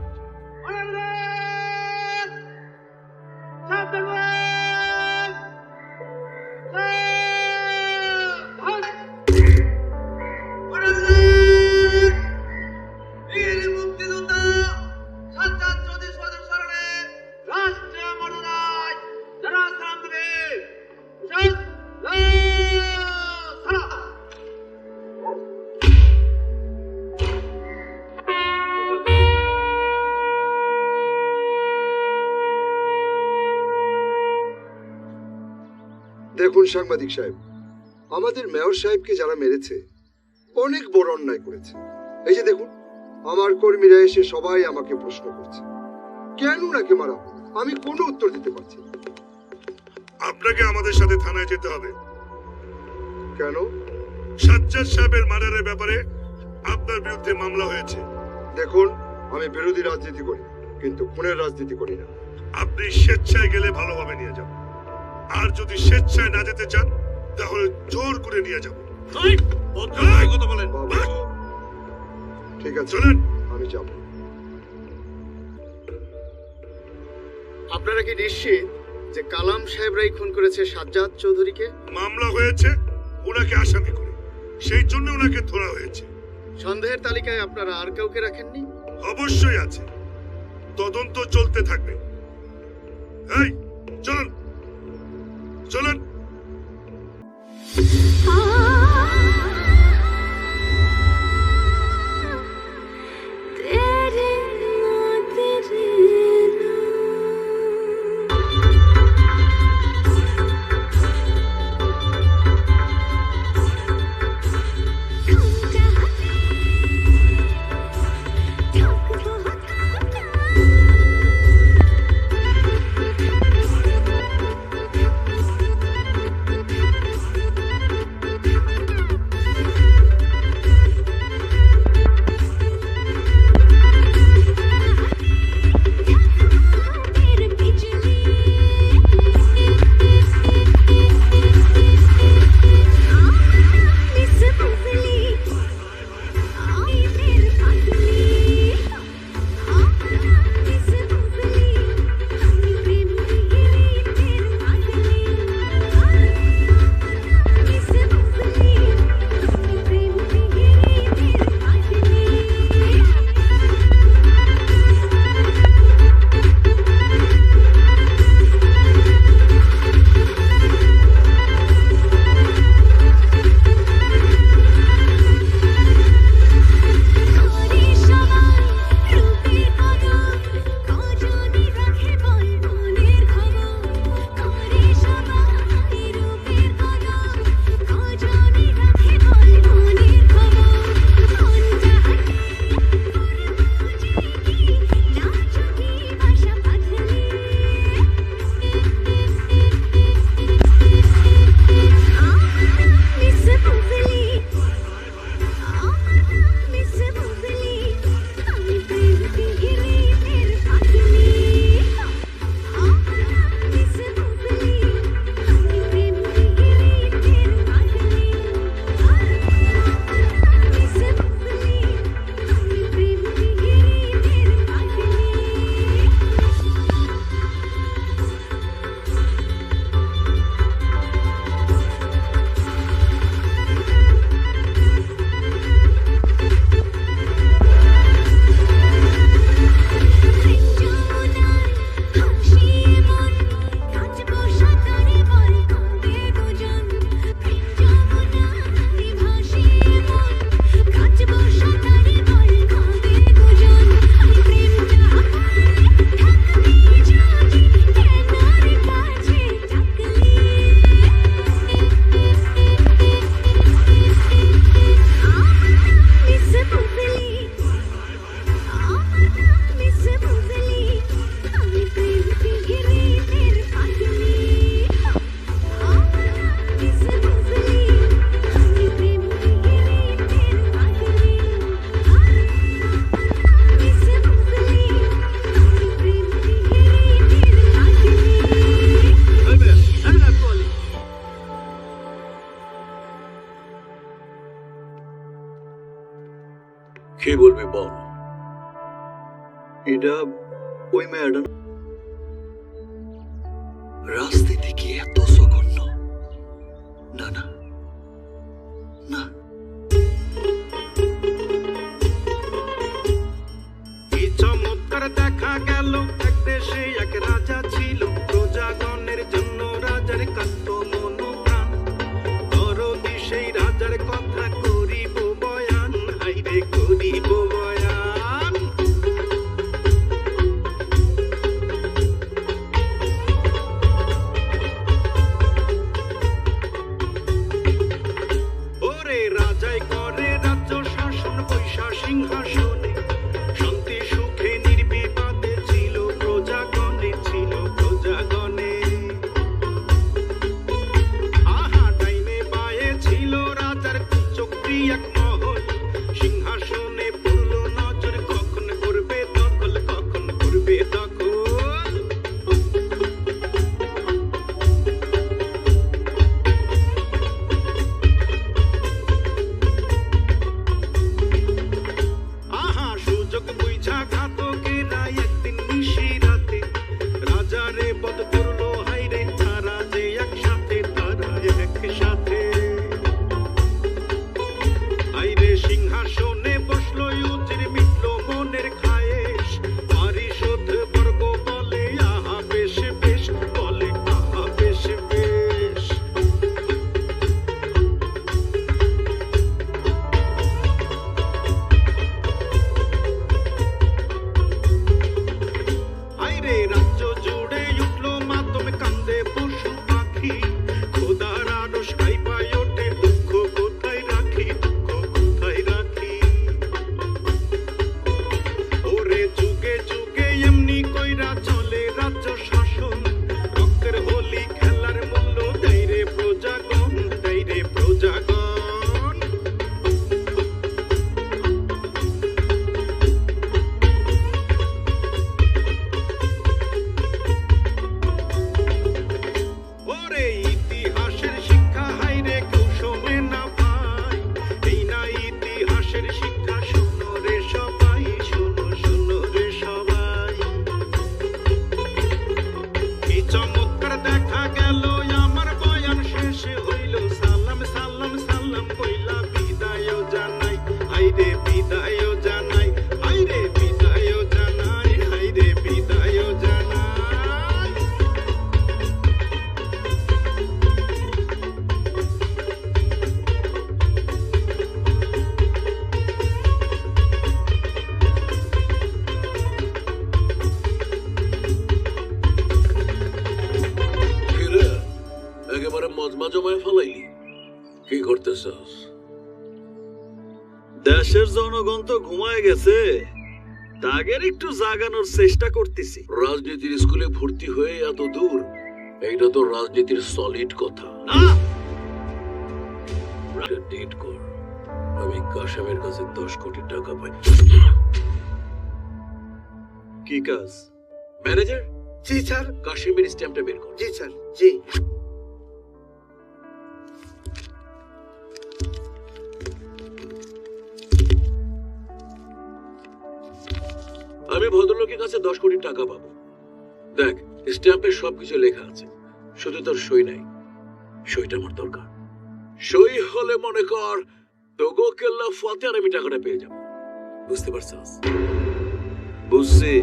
দেখুন সাংবাদিক সাহেব, আমাদের মেয়র সাহেবকে যারা মেরেছে অনেক বড় অন্যায় করেছে। এই যে দেখুন, আমার কর্মীরা এসে সবাই আমাকে প্রশ্ন করছে কেন ওনাকে মারা হলো। আমি কোনো উত্তর দিতে পারছি না। আপনাকে আমাদের সাথে থানায় যেতে হবে। কেন? সাজ্জাদ সাহেবের মার্ডারের ব্যাপারে আপনার বিরুদ্ধে মামলা হয়েছে। দেখুন, আমি বিরোধী রাজনীতি করি কিন্তু খুনের রাজনীতি করি না। আপনি স্বেচ্ছায় গেলে ভালোভাবে নিয়ে যাব, আর যদি স্বেচ্ছায় না যেতে চান তাহলে জোর করে নিয়ে যাব। কথা বলেন। ঠিক আছে, চলেন। আমি যাব। আপনারা কি নিশ্চিত যে কালাম সাহেবরাই খুন করেছে সাজ্জাদ চৌধুরীকে? মামলা হয়েছে ওনাকে আসামি করে, সেই জন্য ওনাকে ধরা হয়েছে। সন্দেহের তালিকায় আপনারা আর কাউকে রাখেননি? অবশ্যই আছে, তদন্ত চলতে থাকবে। এই চলুন চলুন। কে বলবে বল? এটা ওই মেয়েটা। রাজনীতি কি এত জঘন্য? না না না। কি চমৎকার দেখা গেল, এক দেশে এক রাজা ছিল, প্রজাগণের জন্য রাজার কাঁদত মন প্রাণ। দরদি সেই রাজার কথা করিব বয়ান, হাইরে করিব বয়ান। প্লাজমা জমায় ফেলাইলি? কি করতেছস? দেশের জনগণ তো ঘুমায় গেছে, তাগের একটু জাগানোর চেষ্টা করতেছি। রাজনীতির স্কুলে ভর্তি হয়ে এত দূর, এইটা তো রাজনীতির সলিড কথা। ডেট কর, আমি কাশেমের কাছে 10 কোটি টাকা পাই। কি কাজ? ম্যানেজার, জি স্যার। কাশেমের স্ট্যাম্পটা বের কর। জি স্যার, জি। আমি ভদ্রলোকের কাছে 10 কোটি টাকা পাবো। দেখ, স্ট্যাম্পে সবকিছু লেখা আছে, শুধু তোর সই নাই। সইটা আমার দরকার। সই হলে মনে কর তোগো কেল্লা ফতে আর আমি টাকাটা পেয়ে যাব। বুঝতে পারছিস? বুঝছি।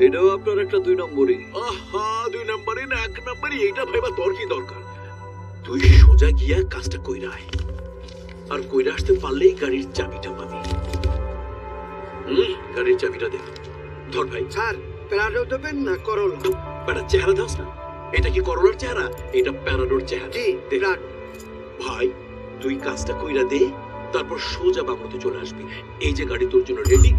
এটাও আপনার একটা 2 নম্বরই। আহা, 2 নম্বরই না 1 নম্বরই, এইটা ভাইবা তোর কি দরকার? তুই সোজা গিয়া কাজটা কইরা আয়, আর কইরা আসতে পারলেই গাড়ির চাবিটা পাবি। গাড়ির চাবিটা দে। ধর ভাই। স্যার, প্যারাডো দেবেন না করলা? বেটা চেহারা দাস না, এটা কি করলার চেহারা? এটা প্যারাডোর চেহারা। জি, প্যারাডো। ভাই, তুই কাজটা কইরা দে, তারপর সোজা বামতে চলে আসবি। এই যে গাড়ি তোর জন্য রেডি।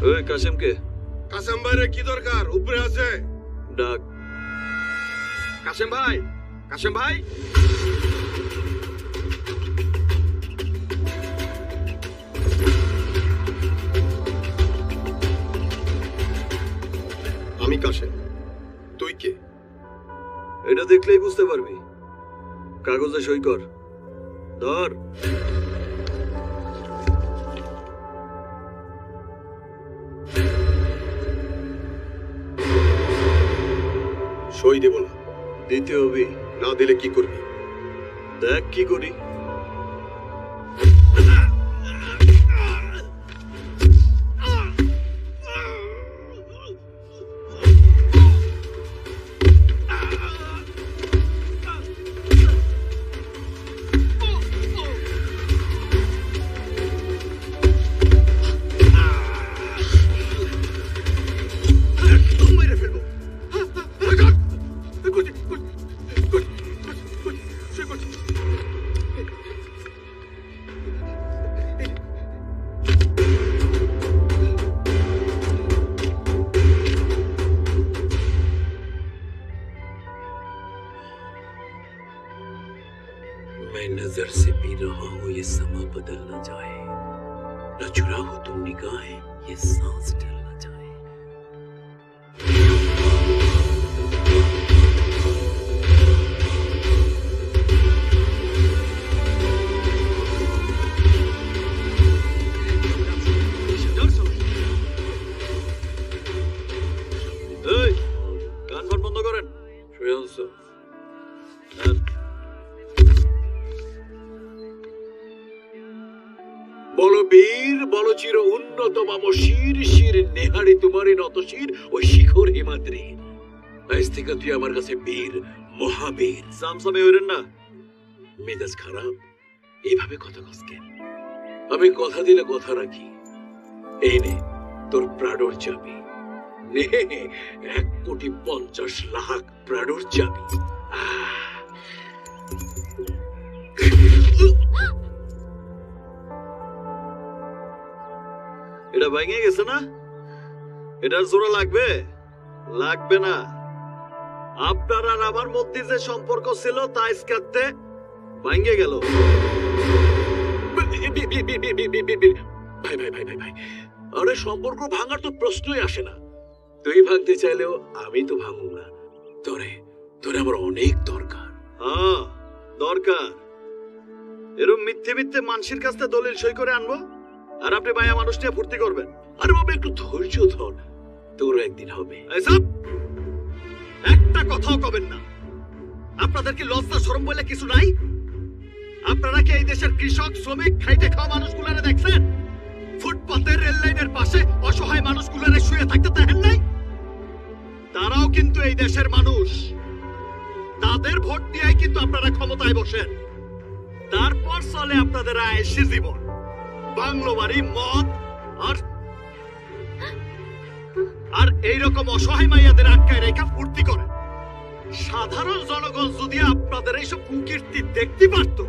ওই কাশেমকে কাসেম ভাইরে কি দরকার? উপরে আছে। ডাক। কাশেম ভাই, কাশেম ভাই। আমি কাসেম। তুই কে? এটা দেখলেই বুঝতে পারবি। কাগজে সই কর। ধর। সই দেব না। দিতে হবে। না দিলে কি করবি? দেখ কি করি। मैं नजर से पी रहा हूँ, ये समा बदल न जाए। न चुरा हो तुम निगाहें, ये सांस ढल न जाए। এই, গান ফান বন্ধ করেন। শ্রেয়াংশ, বলো বীর, বলো চির উন্নত মাম শির, শির নেহারি তোমারই নত শির, ওই শিখর হিমাদ্রি। আজ থেকে তুই আমার কাছে বীর, মহাবীর। সামসামে হইরেন না। মেজাজ খারাপ, এইভাবে কথা কস কেন? আমি কথা দিলে কথা রাখি। এই নে তোর প্রাডোর চাবি। নে 1,50,00,000 প্রাডোর চাবি। এটা ভেঙে গেছে না? এটার জোড়া লাগবে? লাগবে না। আপনার আর আমার মধ্যে যে সম্পর্ক ছিল তা আজকে ভেঙে গেল। ভাই ভাই ভাই ভাই ভাই, আরে সম্পর্ক ভাঙার তো প্রশ্নই আসে না। তুই ভাঙতে চাইলেও আমি তো ভাঙব না। তোরে তোরে আমার অনেক দরকার। হ্যাঁ, দরকার। এরকম মিথ্যে মিথ্যে মানুষের কাছে দলিল সই করে আনবো, আর আপনি মায়া মানুষ নিয়ে ফুর্তি করবেন। আরে বাবা, একটু ধৈর্য ধর, তোর একদিন হবে। একটা কথাও কবেন না। আপনাদের কি লজ্জা শরম বলে কিছু নাই? আপনারা কি এই দেশের কৃষক, শ্রমিক, খাইতে খাওয়া মানুষগুলারে দেখছেন? ফুটপাতের রেল লাইনের পাশে অসহায় মানুষগুলারে শুয়ে থাকতে দেখেন নাই? তারাও কিন্তু এই দেশের মানুষ। আপনাদের ভোট দিয়েই কিন্তু আপনারা ক্ষমতায় বসেন। তারপর চলে আপনাদের আয়েশি জীবন, বাংলো বাড়ি, মদ আর এইরকম অসহায় মাইয়াদের আটকায় রেখা ফুর্তি করে। সাধারণ জনগণ যদি আপনাদের এইসব কুকীর্তি দেখতে পারত,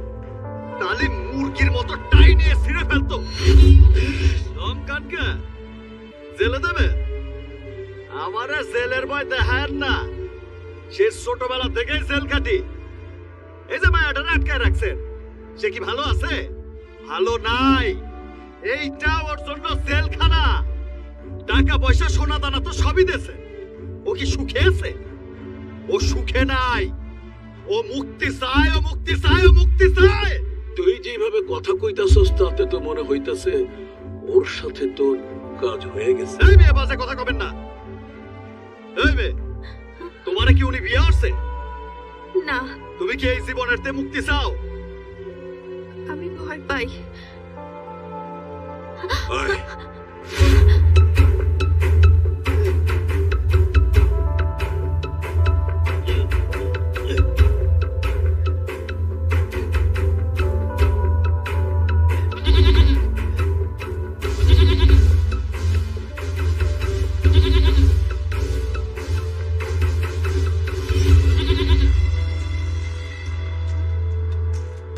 তাহলে মুরগির মতো টাই নিয়ে ছিঁড়ে ফেলতো। কানকে জেলে দেবে? আমারে জেলের ভয় দেখায় না, সে ছোটবেলা থেকেই জেল কাটি। এই যে মায়াটা আটকায় রাখছেন, সে কি ভালো আছে? ভালো নাই। এইটা ওর জন্য জেলখানা। টাকা পয়সা সোনা দানা তো সবই দেছে। ও কি সুখে আছে? ও সুখে নাই। ও মুক্তি চায়, ও মুক্তি চায়, ও মুক্তি চায়। তুই যেভাবে কথা কইতাছস তাতে তো মনে হইতাছে ওর সাথে তোর কাজ হয়ে গেছে। এই মেয়ে, বাজে কথা কবেন না। এই মেয়ে, তোমারে কি উনি বিয়ে করছে? না। তুমি কি এই জীবনের তে মুক্তি চাও? আমি ভয় পাই।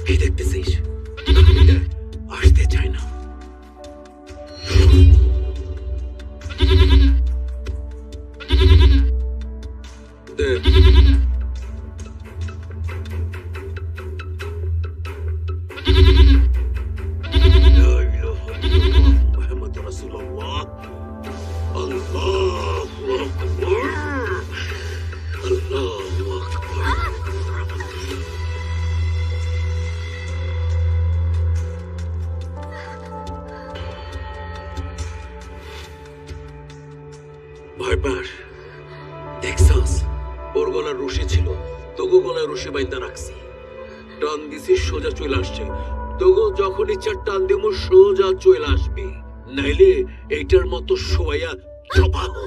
কি দেখতেছিস? আসতে চাই না। ভয় পাস? দেখছস, ওর গলার রশি ছিল, তোগো গলায় রশি বাইন্দা রাখছি। টান দিছি, সোজা চলে আসছে। তোগো যখন ইচ্ছা টান দিব, সোজা চলে আসবি। নাইলে এইটার মতো শোয়া চাপাবো।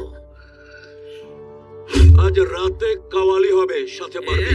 আজ রাতে কাওয়ালি হবে, সাথে পারবে।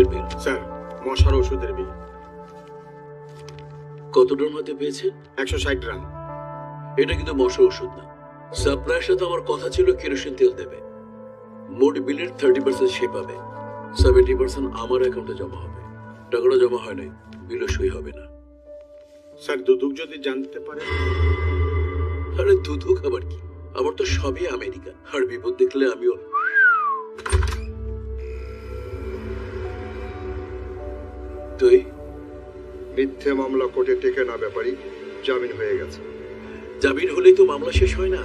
কিসের বিল? স্যার মশার ওষুধের বিল। কত ডোর মধ্যে পেয়েছেন? 160 গ্রাম। এটা কিন্তু মশা ওষুধ না। সাপ্লাইয়ের সাথে আমার কথা ছিল কেরোসিন তেল দেবে। মোট বিলের 30% সে পাবে, 70% আমার অ্যাকাউন্টে জমা হবে। টাকাটা জমা হয় নাই, বিলও সই হবে না। স্যার দুদক যদি জানতে পারে? আরে দুধু খাবার কি, আমার তো সবই আমেরিকা। আর বিপদ দেখলে আমিও। তুই মিথ্যে মামলা কোর্টে টেকে না, ব্যাপারী জামিন হয়ে গেছে। জামিন হলেই তো মামলা শেষ হয় না,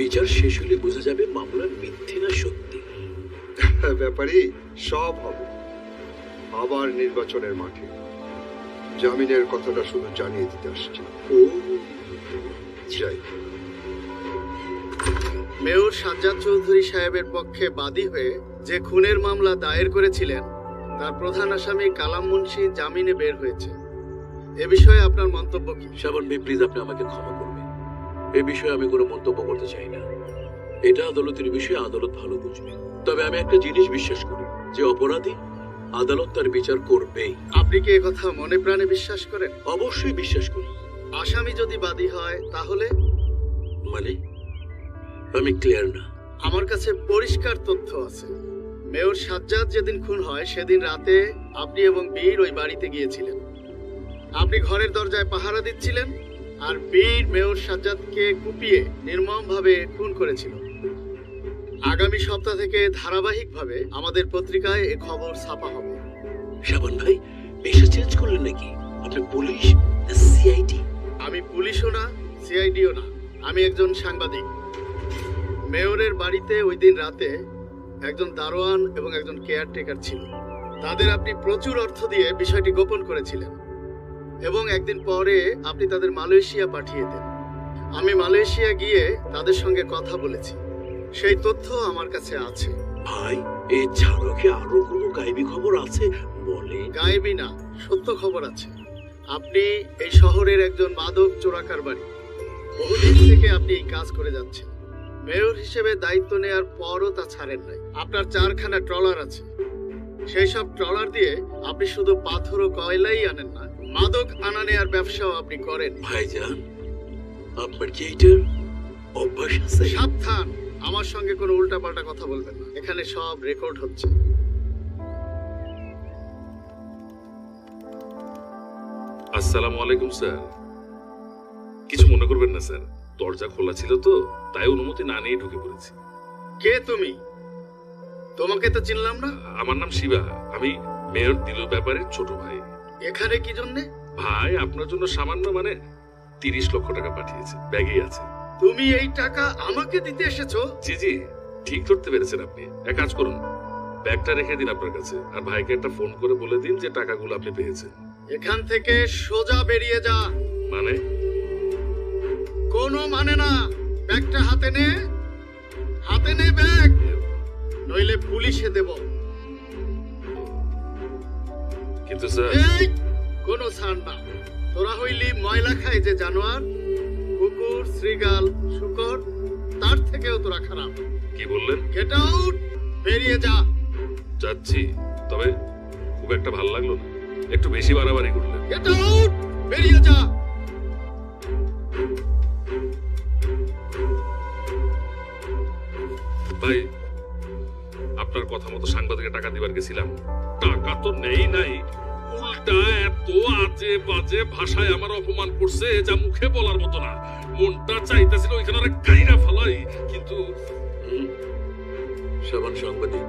বিচার শেষ হলে বোঝা যাবে মামলা মিথ্যে না সত্যি। ব্যাপারী সব হবে আবার নির্বাচনের মাঠে। জামিনের কথাটা শুধু জানিয়ে দিতে আসছি। ও যাই। মেয়র সাজ্জাদ চৌধুরী সাহেবের পক্ষে বাদী হয়ে যে খুনের মামলা দায়ের করেছিলেন তার প্রধান আসামি কালাম মুন্সি জামিনে বের হয়েছে। এ বিষয়ে আপনার মন্তব্য কি? শাবান ভাই প্লিজ, আপনি আমাকে ক্ষমা করবেন। এ বিষয়ে আমি কোনো মন্তব্য করতে চাই না। এটা আদালতের বিষয়ে আদালত ভালো বুঝবে। তবে আমি একটা জিনিস বিশ্বাস করি, যে অপরাধী আদালত তার বিচার করবেই। আপনি কি কথা মনে প্রাণে বিশ্বাস করেন? অবশ্যই বিশ্বাস করি। আসামি যদি বাদী হয় তাহলে? মানে আমি ক্লিয়ার না। আমার কাছে পরিষ্কার তথ্য আছে। মেয়র সাজ্জাদ যেদিন খুন হয় সেদিন রাতে আপনি এবং বীর ওই বাড়িতে গিয়েছিলেন। আপনি ঘরের দরজায় পাহারা দিচ্ছিলেন, আর বীর মেয়র সাজ্জাদকে কুপিয়ে নির্মমভাবে খুন করেছিল। আগামী সপ্তাহ থেকে ধারাবাহিকভাবে আমাদের পত্রিকায় এ খবর ছাপা হবে। শাবান ভাই পেশা চেঞ্জ করলেন নাকি? আপনি পুলিশ না সিআইডি? আমি পুলিশও না, সিআইডিও না, আমি একজন সাংবাদিক। মেয়রের বাড়িতে ওই দিন রাতে একজন দারোয়ান এবং একজন কেয়ারটেকার ছিল। তাদের আপনি প্রচুর অর্থ দিয়ে বিষয়টি গোপন করেছিলেন এবং একদিন পরে আপনি তাদের মালয়েশিয়া পাঠিয়ে দেন। আমি মালয়েশিয়া গিয়ে তাদের সঙ্গে কথা বলেছি, সেই তথ্য আমার কাছে আছে। ভাই এই ছাড়াও কি আরো কোনো গায়েবী খবর আছে? বলে। গায়েবী না, সত্য খবর আছে। আপনি এই শহরের একজন মাদক চোরাকার বাড়ি, বহুদিন থেকে আপনি এই কাজ করে যাচ্ছেন। মেয়র হিসেবে দায়িত্ব নেওয়ার পরও তা ছাড়েন নাই। আপনার 4খানা ট্রলার আছে, সেই সব ট্রলার দিয়ে আপনি শুধু পাথর ও কয়লাই আনেন না, মাদক আনা নেয়ার ব্যবসাও আপনি করেন। ভাইজান আপনার কি এইটার অভ্যাস আছে? সাবধান, আমার সঙ্গে কোনো উল্টাপাল্টা কথা বলবেন না, এখানে সব রেকর্ড হচ্ছে। আসসালামু আলাইকুম স্যার। কিছু মনে করবেন না স্যার, দরজা খোলা ছিল তো তাই অনুমতি না নিয়ে ঢুকে পড়েছি। কে তুমি? তোমাকে তো চিনলাম না। আমার নাম শিবা, আমি মেয়র দিলুর ব্যাপারে ছোট ভাই। এখানে কি জন্যে? ভাই আপনার জন্য সামান্য 30 লক্ষ টাকা পাঠিয়েছে, ব্যাগেই আছে। তুমি এই টাকা আমাকে দিতে এসেছো? জি জি, ঠিক ধরতে পেরেছেন আপনি। এক কাজ করুন, ব্যাগটা রেখে দিন আপনার কাছে, আর ভাইকে একটা ফোন করে বলে দিন যে টাকাগুলো আপনি পেয়েছেন। এখান থেকে সোজা বেরিয়ে যা। মানে? কোনো মানে না। ব্যাগটা হাতে নে, হাতে নে ব্যাগ, নইলে পুলিশে দেব। কিন্তু স্যার। এই কোনো ছাড় না। তোরা হইলি ময়লা খায় যে জানোয়ার, কুকুর, শ্রীগাল, শুকর, তার থেকেও তোরা খারাপ। কি বললেন? গেট আউট, বেরিয়ে যা। যাচ্ছি, তবে খুব একটা ভালো লাগলো না, একটু বেশি বাড়াবাড়ি করলেন। গেট আউট, বেরিয়ে যা। ভাই আপনার কথা মতো সাংবাদিকের টাকা দিবার গেছিলাম, টাকা তো নেই নাই, উল্টা এত আজে বাজে ভাষায় আমার অপমান করছে যা মুখে বলার মতো না। মনটা চাইতেছিল ওইখানে গাইরা ফেলাই, কিন্তু শাবান সাংবাদিক,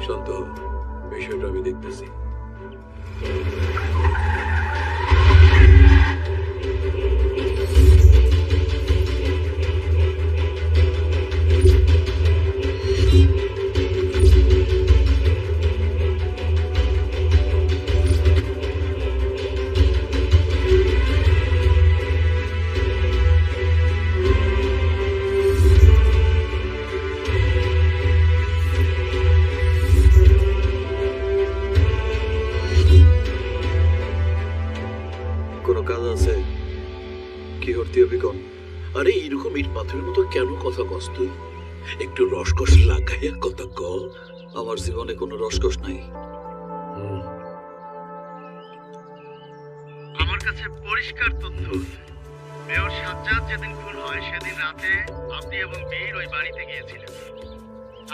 শান্ত হও, বিষয়টা আমি দেখতেছি। আরে এরকম ইট পাথরের মতো কেন কথা কস তুই? একটু রসকস লাগাইয়া কথা ক। আমার জীবনে কোনো রসকস নাই, আমার কাছে পরিষ্কার তথ্য আছে। মেয়র সাজ্জাদ যেদিন খুন হয় সেদিন রাতে আপনি এবং বীর ওই বাড়িতে গিয়েছিলেন।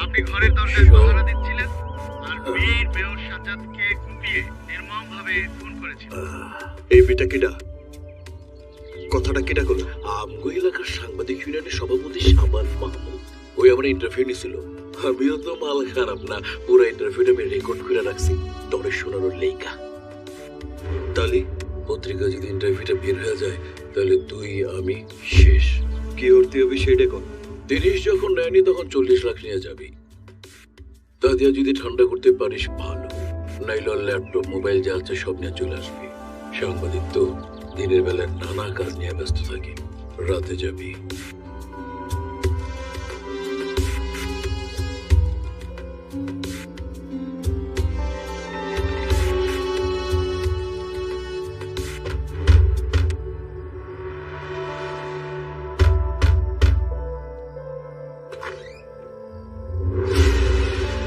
আপনি ঘরের দরজায় পাহারা দিচ্ছিলেন আর বীর মেয়র সাজ্জাদকে কুপিয়ে নির্মমভাবে খুন করেছিল। এই বেটা কিডা? কথাটা কিডা করলো? আমগো এলাকার সাংবাদিক ইউনিয়নের সভাপতি শাবান মাহমুদ। ওই আমার ইন্টারভিউ নিছিল। আমিও তো মাল খারাপ না, পুরো ইন্টারভিউটা আমি রেকর্ড করে রাখছি তোরে শোনানোর লেখা। তাহলে পত্রিকা যদি ইন্টারভিউটা বের হয়ে যায় তাহলে তুই আমি শেষ। কি করতে হবে সেটা কর। 30 যখন নেয়নি তখন 40 লাখ নিয়ে যাবি। তা দিয়ে যদি ঠান্ডা করতে পারিস ভালো, নাইলে ল্যাপটপ মোবাইল যা আছে সব নিয়ে চলে আসবি। সাংবাদিক তো দিনের বেলায় নানা কাজ নিয়ে ব্যস্ত থাকি, রাতে যাবি।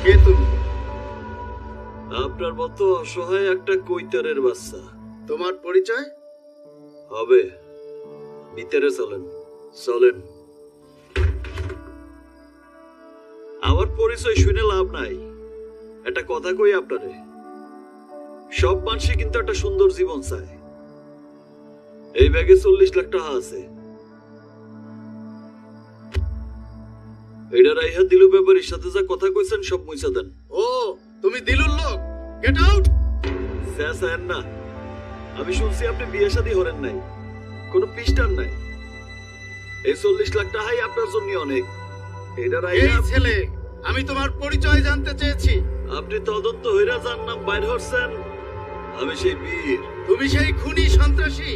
কে তুমি? আপনার মতো অসহায় একটা কৈতারের বাচ্চা। তোমার পরিচয়? হবে, ভিতরে চলেন। চলেন। আমার পরিচয় শুনে লাভ নাই। একটা কথা কই আপনারে, সব মানুষই কিন্তু একটা সুন্দর জীবন চায়। এই ব্যাগে 40 লাখ টাকা আছে। এটা রাইহা দিলু ব্যাপারীর সাথে যা কথা কইছেন সব মুইছা দেন। ও, তুমি দিলুর লোক? Get out! স্যার না, আমি শুনছি আপনি বিয়ে শাদী হরেন নাই, কোনো পিস্টার নাই। এই 40 লাখ টাকাই আপনার জন্য অনেক। এটা এই ছেলে, আমি তোমার পরিচয় জানতে চেয়েছি। আপনি তদন্ত হইরা যার নাম বাইর হচ্ছেন, আমি সেই বীর। তুমি সেই খুনি সন্ত্রাসী।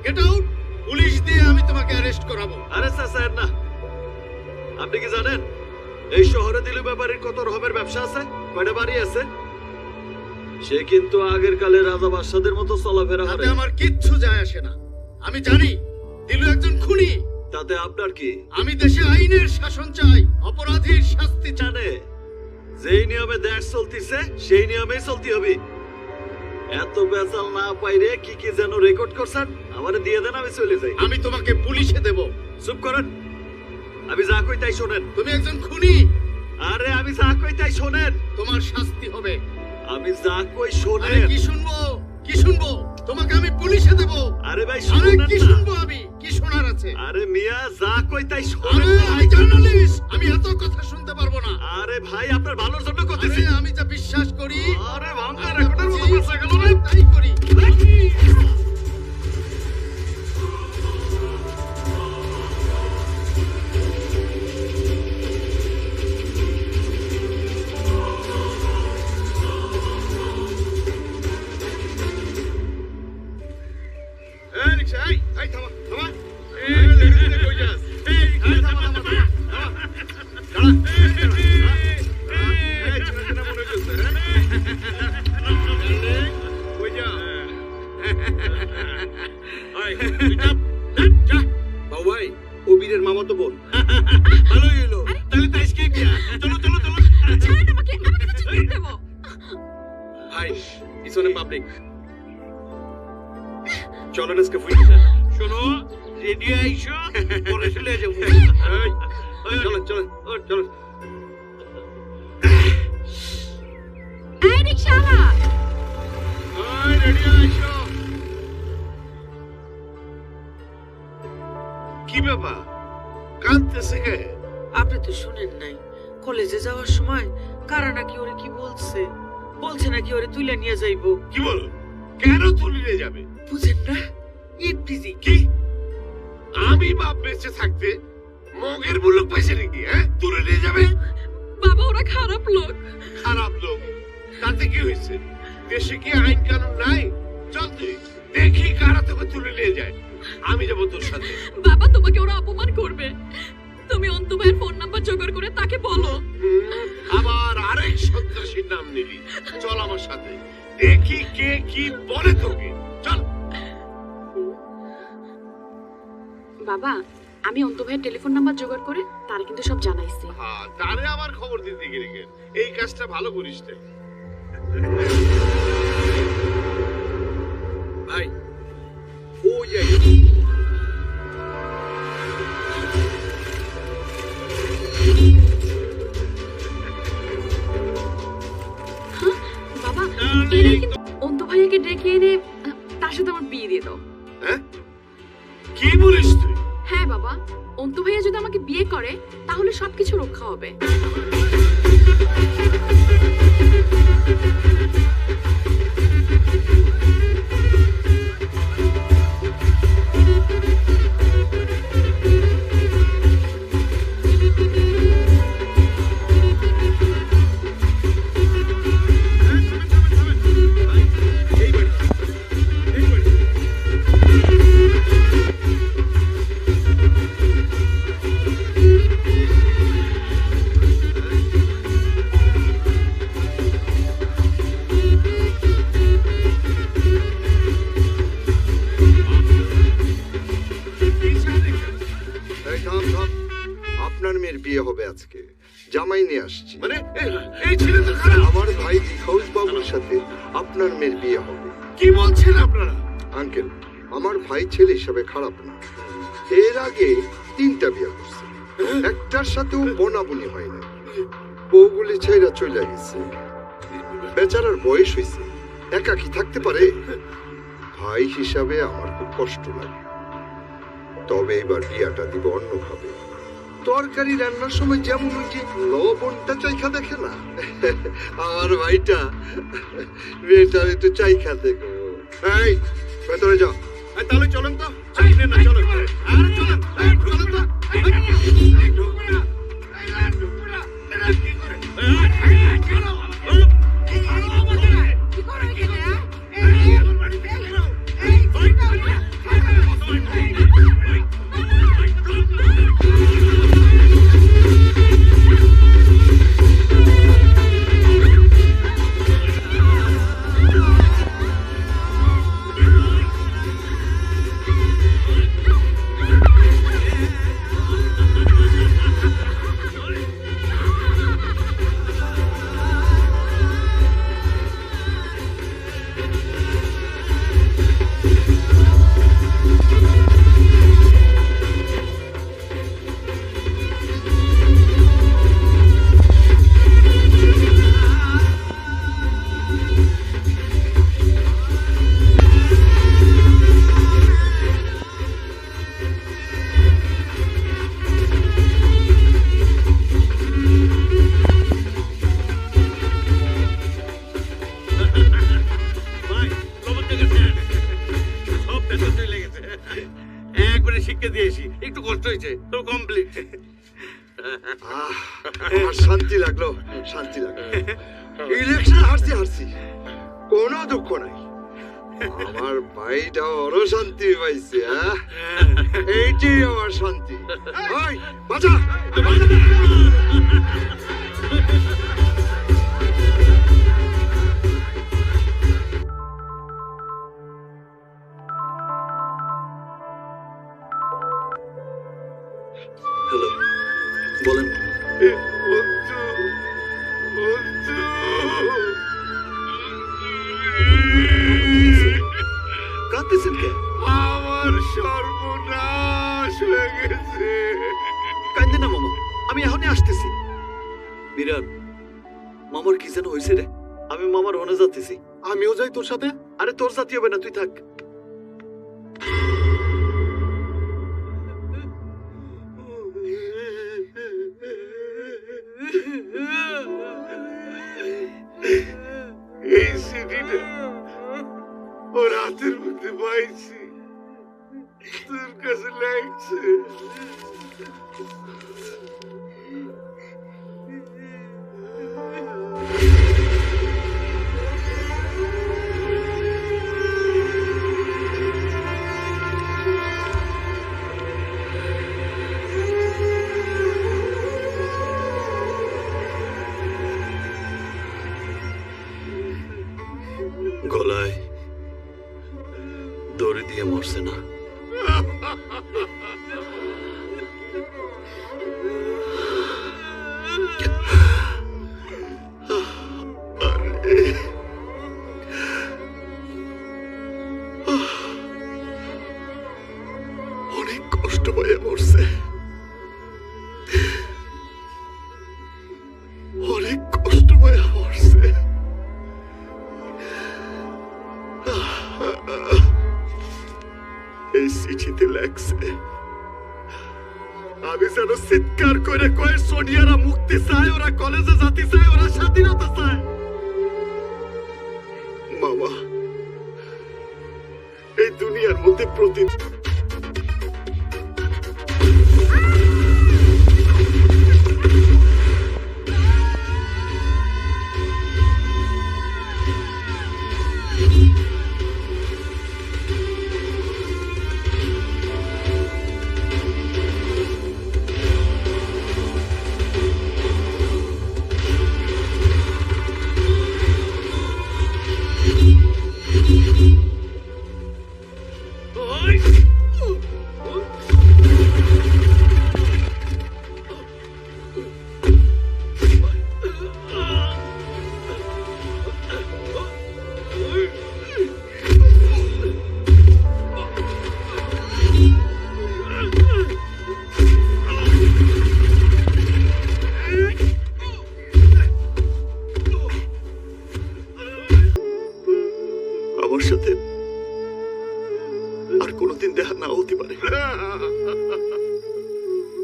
Get out! পুলিশ দিয়ে আমি তোমাকে অ্যারেস্ট করাবো। আরে স্যার না, আপনি কি জানেন এই শহরে দিলু ব্যাপারীর কত রকমের ব্যবসা আছে, কয়টা বাড়ি আছে? সে কিন্তু আগের কালে রাজা বাদশাদের মতো চলাফেরা করে। তাতে আমার কিচ্ছু যায় আসে না। আমি জানি দিলু একজন খুনি। তাতে আপনার কি? আমি দেশে আইনের শাসন চাই, অপরাধীর শাস্তি চাই। জানে যেই নিয়মে দেশ চলতিছে সেই নিয়মেই চলতে হবে। এত বেজাল না পাইরে কি কি যেন রেকর্ড করছেন, আমারে দিয়ে দেন, আমি চলে যাই। আমি তোমাকে পুলিশে দেব। চুপ করেন, আমি যা কই তাই শোনেন। তুমি একজন খুনি। আরে আমি যা কই তাই শোনেন। তোমার শাস্তি হবে। আমি যা কই শোনেন। আরে কি শুনবো? কি শুনবো? তোমাকে আমি পুলিশে দেব। আরে ভাই আরে শুনেন কি না। শুনবো আমি? কি শোনার আছে? আরে মিয়া যা কই তাই আরে শোনেন না। আমি জার্নালিস্ট, আমি এত কথা শুনতে পারবো না। আরে ভাই আপনার ভালোর জন্য আরে করতেছি। আমি যা বিশ্বাস করি, আরে ভাঙা রেকর্ডের মতো কথা গেল না। তাই করি। এই রিকশা, এই থামা থামা। এই লেডিস কই যাস? এই রিকশা থামা থামা থামা। দাঁড়া। এই ছেলেটা মনে হচ্ছে, কই যা? এই তুই চাপ, যা। বাবাই, ও বীরের মামাতো বোন। ভালোই হলো। তাহলে তো আজকে বিয়া। চলো চলো চলো। ছাড়েন আমাকে, আমি কিছু দিয়ে দেবো। ভাই, পিছনে পাবলিক। চলো না আজকে ফুই। শোনো, রেডি আইছো, পরে চলে যাবো। চলো চলো চলো। এই রিকশাওয়ালা, ওই রেডি আইছো। কি ব্যাপার, কাঁদতেছে কে? আপনি তো শুনেন নাই, কলেজে যাওয়ার সময় কারা নাকি ওরে কি বলছে, বলছে নাকি ওরে তুলে নিয়ে যাইবো। কি বল? কেন তুলে নিয়ে যাবে? বুঝেন না, ইফটিজি। কি? আমি বাপ বেঁচে থাকতে মগের মুলুক পাইছে নাকি? হ্যাঁ, তুলে নিয়ে যাবে? বাবা ওরা খারাপ লোক। খারাপ লোক? তাতে কি হয়েছে? দেশে কি আইন কানুন নাই? চল তুই দেখি কারা তোকে তুলে নিয়ে যায়। আমি যাবো তোর সাথে। বাবা তোমাকে ওরা অপমান করবে, তুমি অন্তু ভাইয়ের ফোন নাম্বার জোগাড় করে তাকে বলো। আবার আরেক সন্ত্রাসীর নাম নিলি। চল আমার সাথে, দেখি কে কি বলে তোকে। চল। বাবা, আমি অন্তু ভাইয়ের টেলিফোন নাম্বার জোগাড় করে তারা কিন্তু সব জানাইছি। হ্যাঁ, তারে আবার খবর দিতে গেলে এই কাজটা ভালো করিস না। আয় ওই বাবা এরা কিন্তু অন্তু ভাইয়াকে ডেকে এনে তার সাথে আমার বিয়ে দিয়ে দাও। হ্যাঁ কি বলিস তুই? হ্যাঁ বাবা, অন্তু ভাইয়া যদি আমাকে বিয়ে করে তাহলে সবকিছু রক্ষা হবে। এই থাম থাম, আপনার মেয়ের বিয়ে হবে আজকে, জামাই নিয়ে আসছি। মানে এই ছেলে তো খারাপ। আমার ভাই দিখাউস বাবুর সাথে আপনার মেয়ের বিয়ে হবে। কি বলছেন আপনারা? আঙ্কেল, আমার ভাই ছেলে হিসাবে খারাপ না। এর আগে 3টা বিয়ে করছে, একটার সাথেও বনাবনি হয় না। বউগুলি ছেড়া চলে গেছে, বেচারার বয়স হয়েছে, একাকি থাকতে পারে। ভাই হিসাবে আমার খুব কষ্ট লাগে, তবে এবার বিয়াটা দিব অন্যভাবে। তরকারি রান্নার সময় যেমন ওই যে লবণটা চাইখা দেখে না, আমার ভাইটা মেয়েটার একটু চাইখা দেখো। এই ভেতরে যাও। তাহলে চলেন তো, চাইলেন না চলেন, আরে চলেন চলেন তো। একবারে শিক্ষা দিয়েছি, একটু কষ্ট হয়েছে তো কমপ্লিট। আমার শান্তি লাগলো, শান্তি লাগলো। ইলেকশন হারছি, কোনো দুঃখ নাই। আমার ভাইটা আরো শান্তি পাইছে। এইটাই আমার শান্তি। ওই বাঁচা, হ্যালো, বলেন। কাঁদতেছেন কে? আমার সর্বনাশ হয়ে গেছে। কাঁদে না মামা, আমি এখনই আসতেছি। মিরান, মামার কি যেন হয়েছে রে? আমি মামার হনে যাচ্তেছি। আমিও যাই তোর সাথে? আরে তোর সাথে হবে না, তুই থাক। এই সিটিটা ও রাতের মধ্যে পাইছি, তোর কাছে লাগছে। গলায় দড়ি দিয়ে মরছে না? আমি যেন চিৎকার করে কয়ে সোনিয়ারা মুক্তি চায়, ওরা কলেজে যেতে চায়, ওরা স্বাধীনতা চায়। মামা, এই দুনিয়ার মধ্যে প্রতি আমার সাথে আর কোনোদিন দেখা না হতে পারে।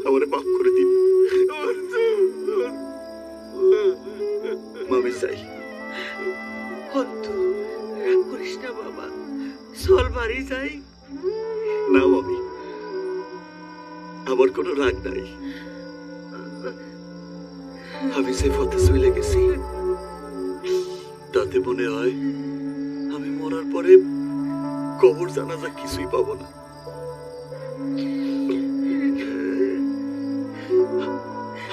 আমারে মাফ করে দিন। মামি চাই। অন্তু, রাগ করিস না বাবা, চল বাড়ি যাই। না মামি, আমার কোনো রাগ নাই। আমি যে পথে চলে গেছি তাতে মনে হয় আমি মরার পরে কবর জানাজা কিছুই পাবো না।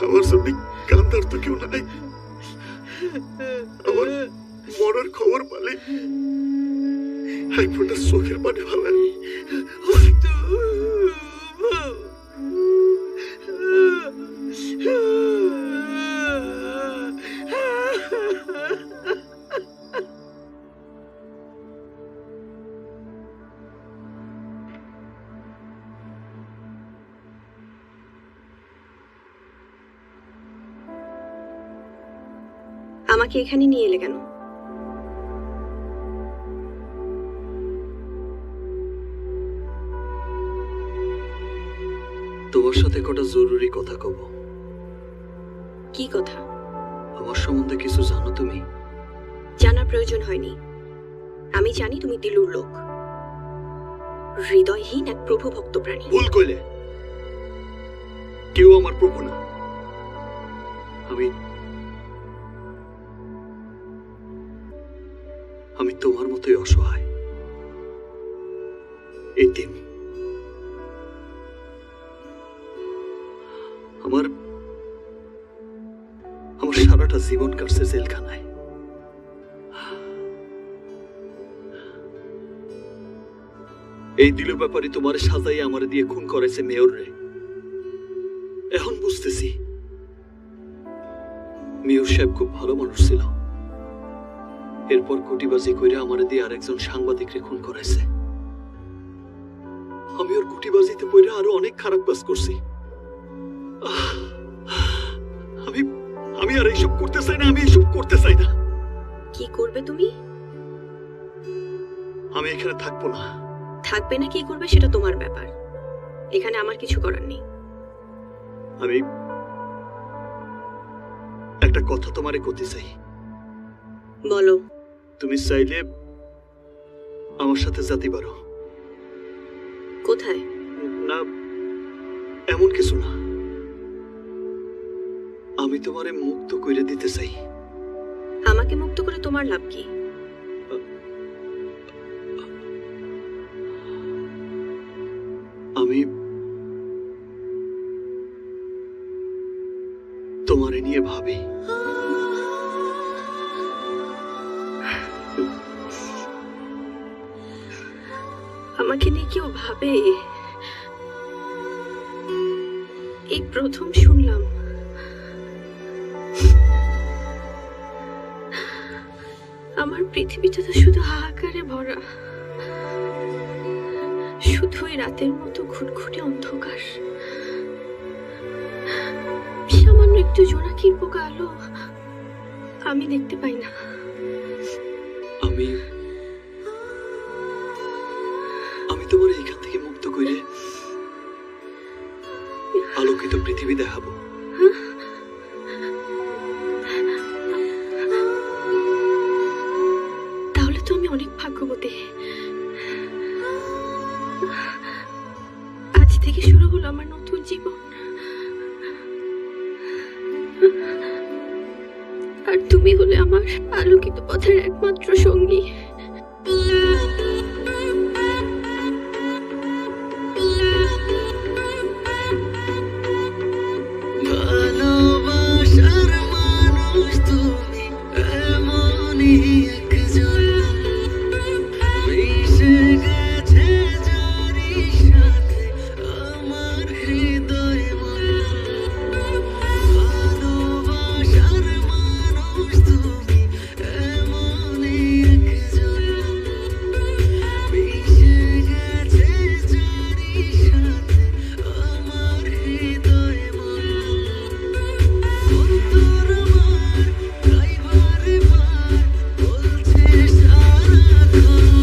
আমার জন্য কান্দার তো কেউ নাই। আমার মরার খবর পালে এক ফোঁটা চোখের পানি ভালো। আমাকে এখানে নিয়ে এলে কেন? তোমার সাথে কটা জরুরি কথা কব। কি কথা? আমার সম্বন্ধে কিছু জানো তুমি? জানার প্রয়োজন হয়নি। আমি জানি তুমি দিলুর লোক, হৃদয়হীন এক প্রভু ভক্ত প্রাণী। ভুল কইলে, কেউ আমার প্রভু না। আমি তোমার মতোই অসহায়, এতিম। আমার সারাটা জীবন কাটছে জেলখানায়। এই দিল ব্যাপারে তোমার সাজাই আমার দিয়ে খুন করেছে মেয়র রে। এখন বুঝতেছি মেয়র সাহেব খুব ভালো মানুষ ছিল। এরপর কুটিবাজি করে আমার দিয়ে আরেকজন সাংবাদিক রে খুন করেছে। আমি ওর কুটিবাজিতে পড়ে আরো অনেক খারাপ কাজ করছি। আমি আর এইসব করতে চাই না। আমি এইসব করতে চাই না। কি করবে তুমি? আমি এখানে থাকবো না। থাকবে না কি করবে সেটা তোমার ব্যাপার, এখানে আমার কিছু করার নেই। আমি একটা কথা তোমারে কইতে চাই। বলো। তুমি চাইলে আমার সাথে যেতে পারো। কোথায়? না, এমন কিছু না। আমি তোমারে মুক্ত করে দিতে চাই। আমাকে মুক্ত করে তোমার লাভ কি? আমি তোমারে নিয়ে ভাবি। আমাকে নিয়ে কেউ ভাবে? এই প্রথম শুনলাম। আমার পৃথিবীটা তো শুধু হাহাকারে ভরা, শুধু ওই রাতের মতো ঘুটঘুটে অন্ধকার। সামান্য একটু জোনাকির পোকা আলো আমি দেখতে পাই না। আমি তোমার এখান থেকে মুক্ত করে আলোকিত পৃথিবী দেখাবো। তাহলে তো আমি অনেক ভাগ্যবতী। আজ থেকে শুরু হলো আমার নতুন জীবন। আর তুমি হলে আমার আলোকিত পথের একমাত্র সঙ্গী। ভালোবাসার মানুষ তুমি এমনই একজন, মিশে গেছে যারই সাথে আমার হৃদয় মন। ভালোবাসার মানুষ তুমি এমনই একজন, মিশে গেছে যারই সাথে আমার হৃদয় মন। অন্তর আমার তাই বারে বার বলছে সারাক্ষণ,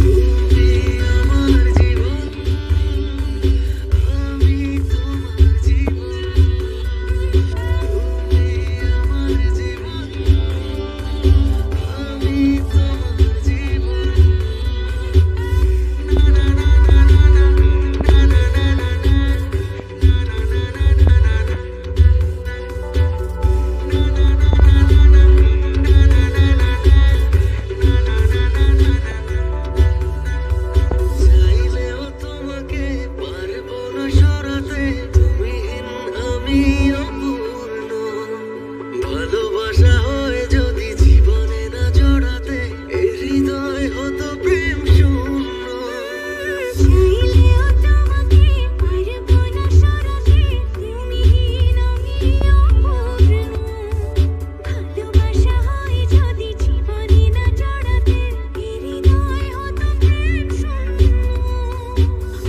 তুমি আমার জীবন, আমি তোমার জীবন, তুমি আমার জীবন, আমি তোমার জীবন। না না না না না না না না না না চাইলেও তোমাকে পারবো না সরাতে, তুমিহীন আমি অপূর্ণ। ভালোবাসা হয় যদি জীবনে না জড়াতে, এ হৃদয় হতো প্রেম শূন্য। চাইলেও তোমাকে পারবো না সরাতে, তুমিহীন আমি অপূর্ণ। ভালোবাসা হয় যদি জীবনে না জড়াতে, এ হৃদয় হতো প্রেম শূন্য।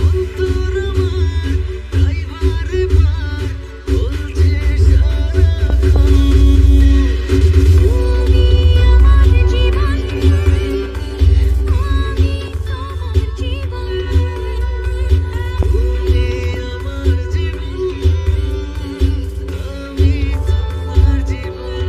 অন্তর আমার তাই বারে বার বলছে সারাক্ষণ, তুমি আমার জীবন, আমি তোমার জীবন, তুমি আমার জীবন, আমি তোমার জীবন।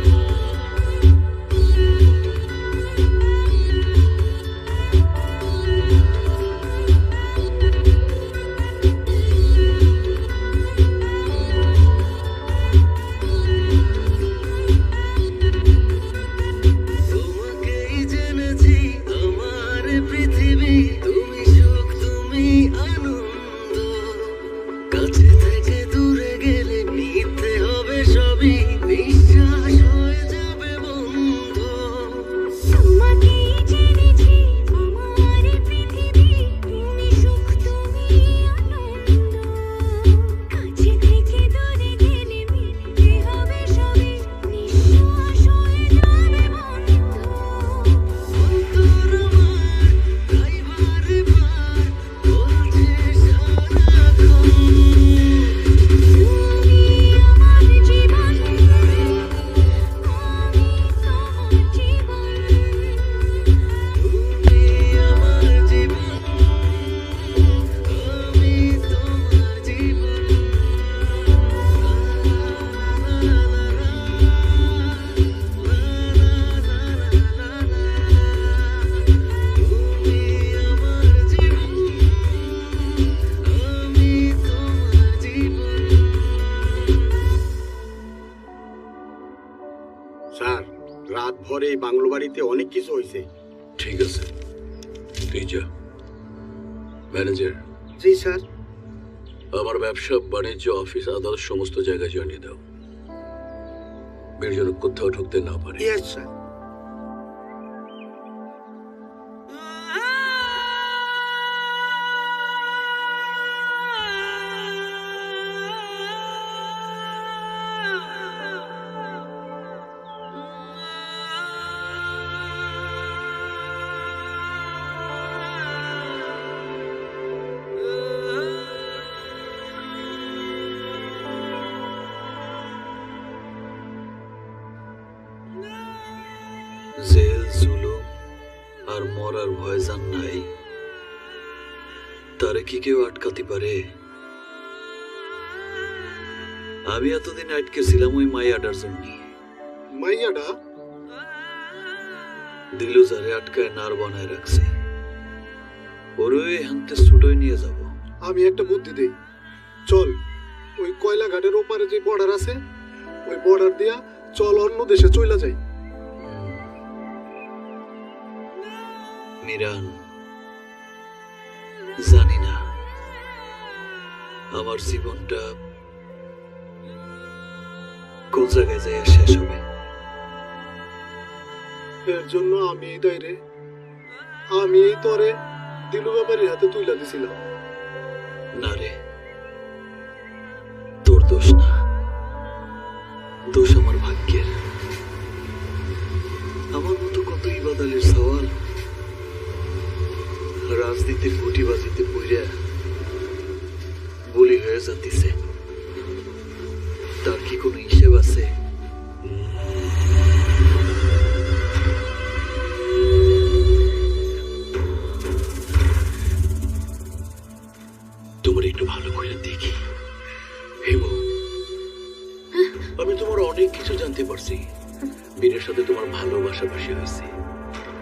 তোমাকেই জেনেছি আমার পৃথিবী, তুমি সুখ তুমি আনন্দ। কাছে থেকে দূরে গেলে মিথ্যে হবে সবই, বিশ্বাস হয়ে যাবে বন্ধ। তোমাকেই জেনেছি আমার পৃথিবী, তুমি সুখ তুমি আনন্দ। কাছে থেকে দূরে গেলে মিথ্যে হবে সবই, বিশ্বাস হয়ে যাবে বন্ধ। অন্তর আমার তাই বারে বার বলছে সারাক্ষণ, তুমি আমার জীবন, আমি তোমার জীবন, তুমি আমার জীবন, আমি তোমার জীবন। তুমি আমার জীবন, আমি তোমার জীবন। স্যার, রাত ভরে এই বাংলো বাড়িতে অনেক কিছু হয়েছে। ঠিক আছে, তুই যা। ম্যানেজার, জি স্যার। আমার ব্যবসা বাণিজ্য অফিস আদালত সমস্ত জায়গায় জানিয়ে দাও, বের যেন কোথাও ঢুকতে না পারে। Yes sir. জেল জুলুম আর মরার ভয় জান নাই, তারে কি কেউ আটকাতে পারে? আমি এতদিন আটকে ছিলাম ওই মাইয়াটার জন্য। মাইয়াডা দিলু যারে আটকায় নার বানায় রাখছে, ওরে হানতে ছুটোই নিয়ে যাব। আমি একটা বুদ্ধি দেই, চল ওই কয়লা ঘাটের ওপারে যে বর্ডার আছে ওই বর্ডার দিয়া চল অন্য দেশে চইলা যাই। মিরান, জানি না আমার জীবনটা কোন জায়গায় যাইয়া শেষ হবে। এর জন্য আমি দায় রে, আমি এই তরে দিলু ব্যাপারীর হাতে তুইলা দিছিলাম। না রে, তোর দোষ না, দোষ আমার ভাগ্যের। আমার মতো কত ইবাদালের সওয়াল রাজনীতির গুটিবাজিতে পইরা বলি হয়ে যাতিছে। তার কি কোনো হিসেব আছে? তোমার একটু ভালো করে দেখি হেমো, আমি তোমার অনেক কিছু জানতে পারছি। বীরের সাথে তোমার ভালোবাসাবাসি হয়েছে।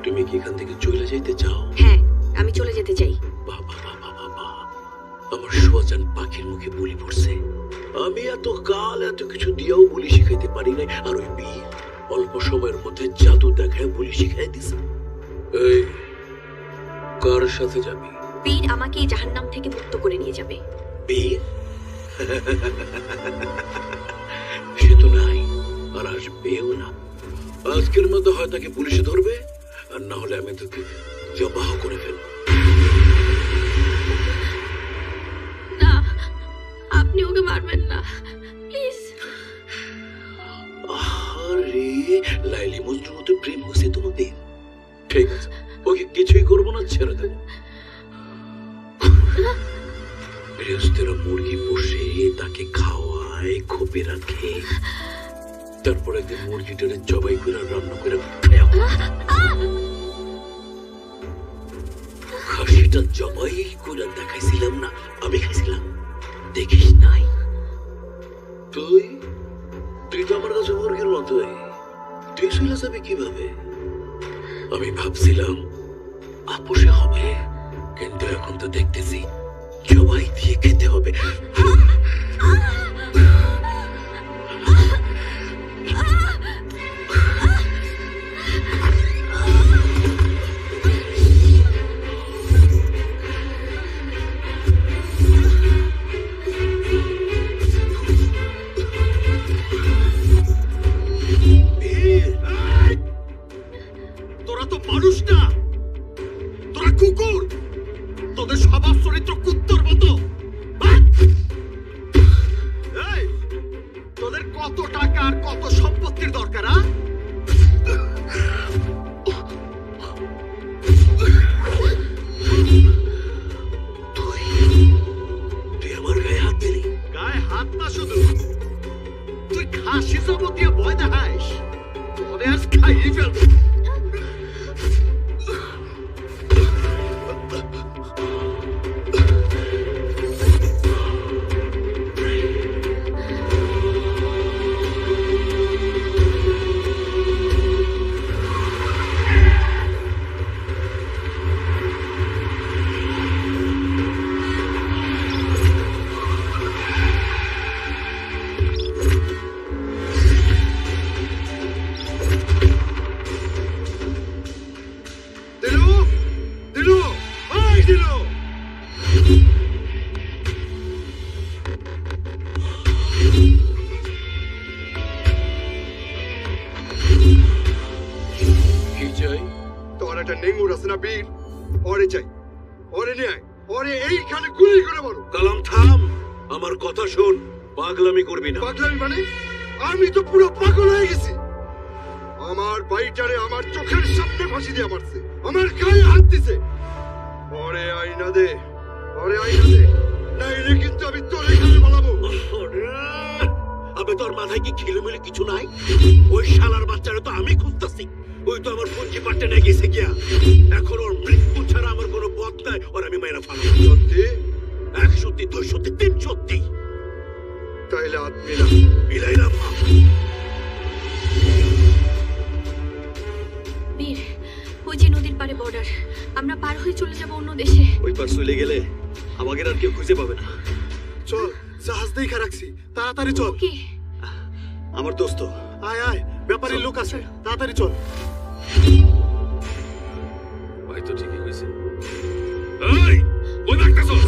তুমি কি এখান থেকে চলে যাইতে চাও? হ্যাঁ, আমি চলে যেতে চাই। আমার সোয়াজান পাখির মুখে বলি পড়ছে। আমি এত কাল এত কিছু দিয়েও বলি শিখাইতে পারি নাই, আর ওই বীর অল্প সময়ের মধ্যে জাদু দেখায় বলি শিখাই দিছে। এই কার সাথে যাবি? বীর আমাকে এই জাহান্নাম থেকে মুক্ত করে নিয়ে যাবে। বীর? সে তো নাই, আর আসবেও না। আজকের মধ্যে হয় তাকে পুলিশে ধরবে, আর না হলে আমি তোকে জবাহ করে ফেলবো। না, আপনি ওকে মারবেন না, প্লিজ। আরে লাইলি মজনুর মতো প্রেম হয়েছে তোমাদের? ঠিক আছে, ওকে কিছুই করবো না, ছেড়ে দেবো। গৃহস্থেরা মুরগি পোষে, তাকে খাওয়ায়, খোপে রাখে, তারপর একদিন মুরগিটারে জবাই করে রান্না করে খাসিটা জবাই করে দেখাইছিলাম না, আমি খাইছিলাম, দেখিস নাই? তুই তুই তো আমার কাছে মুরগির মতোই, তুই চলে যাবে কিভাবে? আমি ভাবছিলাম আপোষে হবে, কিন্তু এখন তো দেখতেছি জবাই দিয়ে খেতে হবে। তোরা তো মানুষ না, তোরা কুকুর। তোদের স্বভাব চরিত্র কুত্তর মতো। এই, তোদের কত টাকা আর কত সম্পত্তির দরকার? তুই আমার গায়ে হাত দিলি? গায়ে হাত না, শুধু তুই খাসি জবর দিয়ে ভয় দেখাইস। তোদের আজ খাইয়ে ফেলবো। কালাম থাম, আমার কথা শোন। পাগলামি করবি না। পাগলামি মানে? আমি তো পুরো পাগল হয়ে গেছি। আমার ভাইটারে আমার চোখের সামনে ফাঁসি দিয়ে মারছে, আমার গায়ে হাত দিছে। ওরে আইনা দে, ওরে আইনা দে, নাইলে কিন্তু আমি তোর এখানে বলাবো। আবে তোর মাথায় কি খিলুমিলি কিছু নাই? ওই শালার বাচ্চারা তো আমি খুঁজতেছি। ওই তো আমার পুঞ্জি পাট্টে নিয়ে গেছে গিয়া। এখন ওর মৃত্যু ছাড়া আমার কোনো পথ নাই, ওর আমি মায়েরা ফালাবো। সত্যি? 1 সত্যি, 2 সত্যি, 3 সত্যি। তাই মিলাইলাম মিলাইলাম বীর, ওই যে নদীর পারে বর্ডার, আমরা পার হয়ে চলে যাব অন্য দেশে। ওই পার চলে গেলে আমাকে আর কেউ খুঁজে পাবে না। চল, জাহাজ দেখা রাখছি, তাড়াতাড়ি চল। কি আমার দোস্ত। আয় আয়, ব্যাপারীর লোক আছে, তাড়াতাড়ি চল। ভাই তো ঠিকই কইছে। এই ওই দেখতেছস?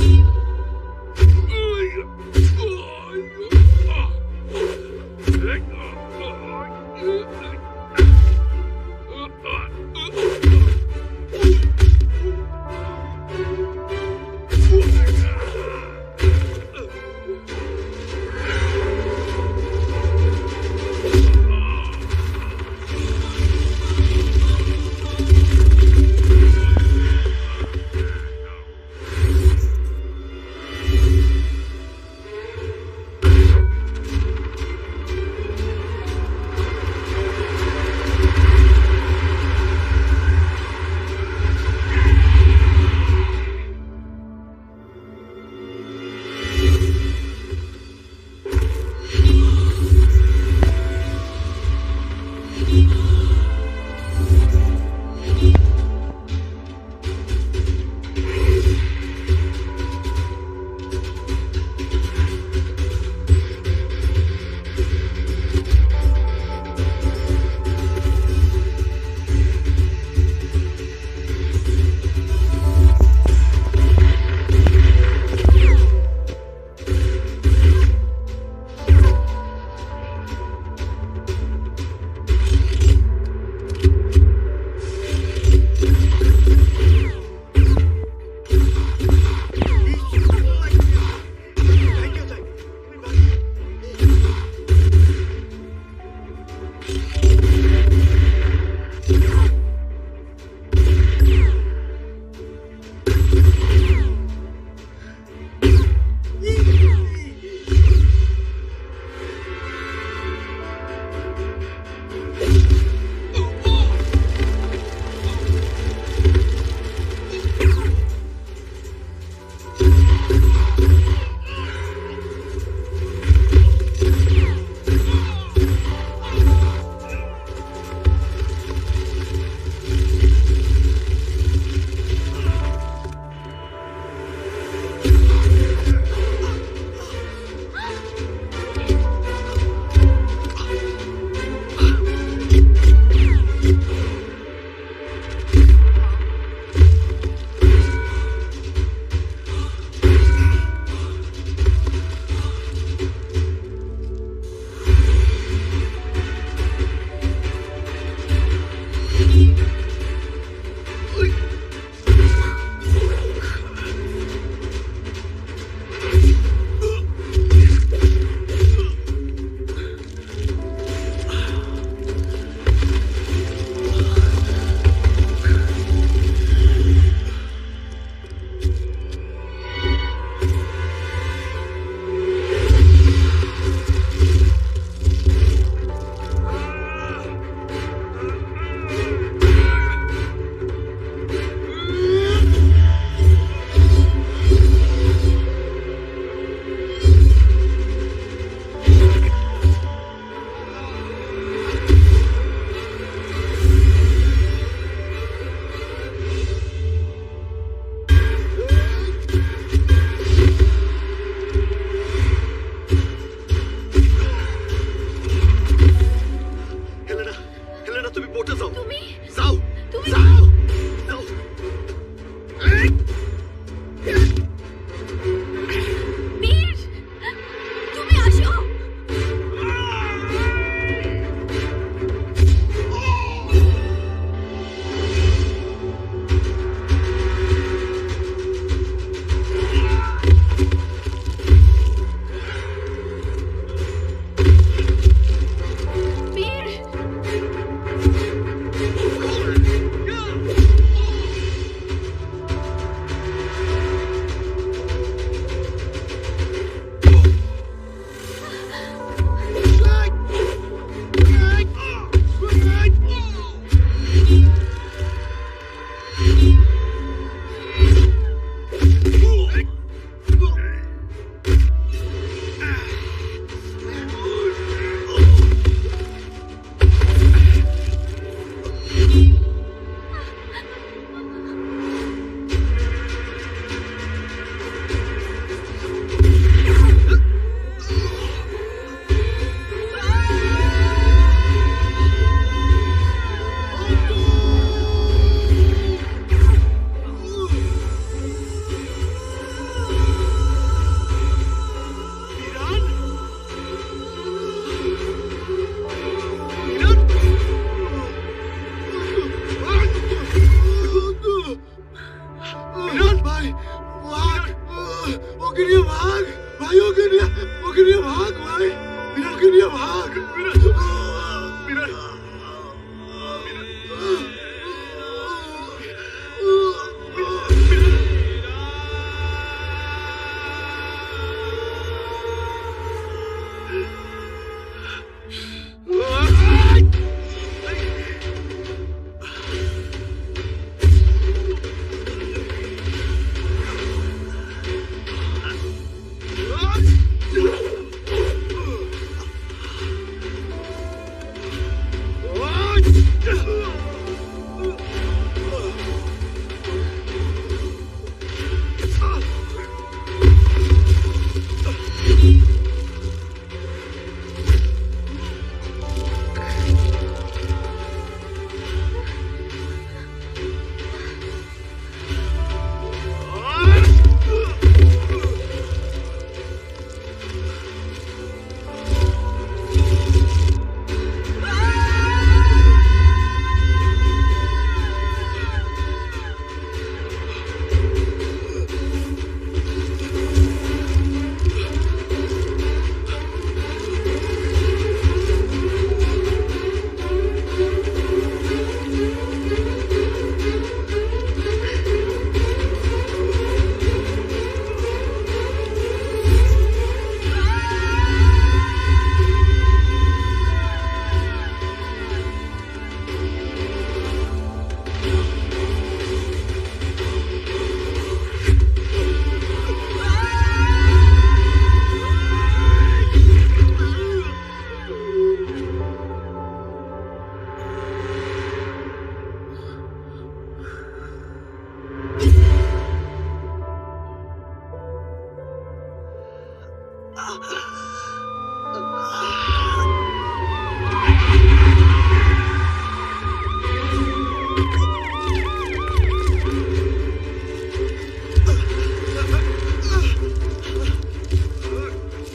আহ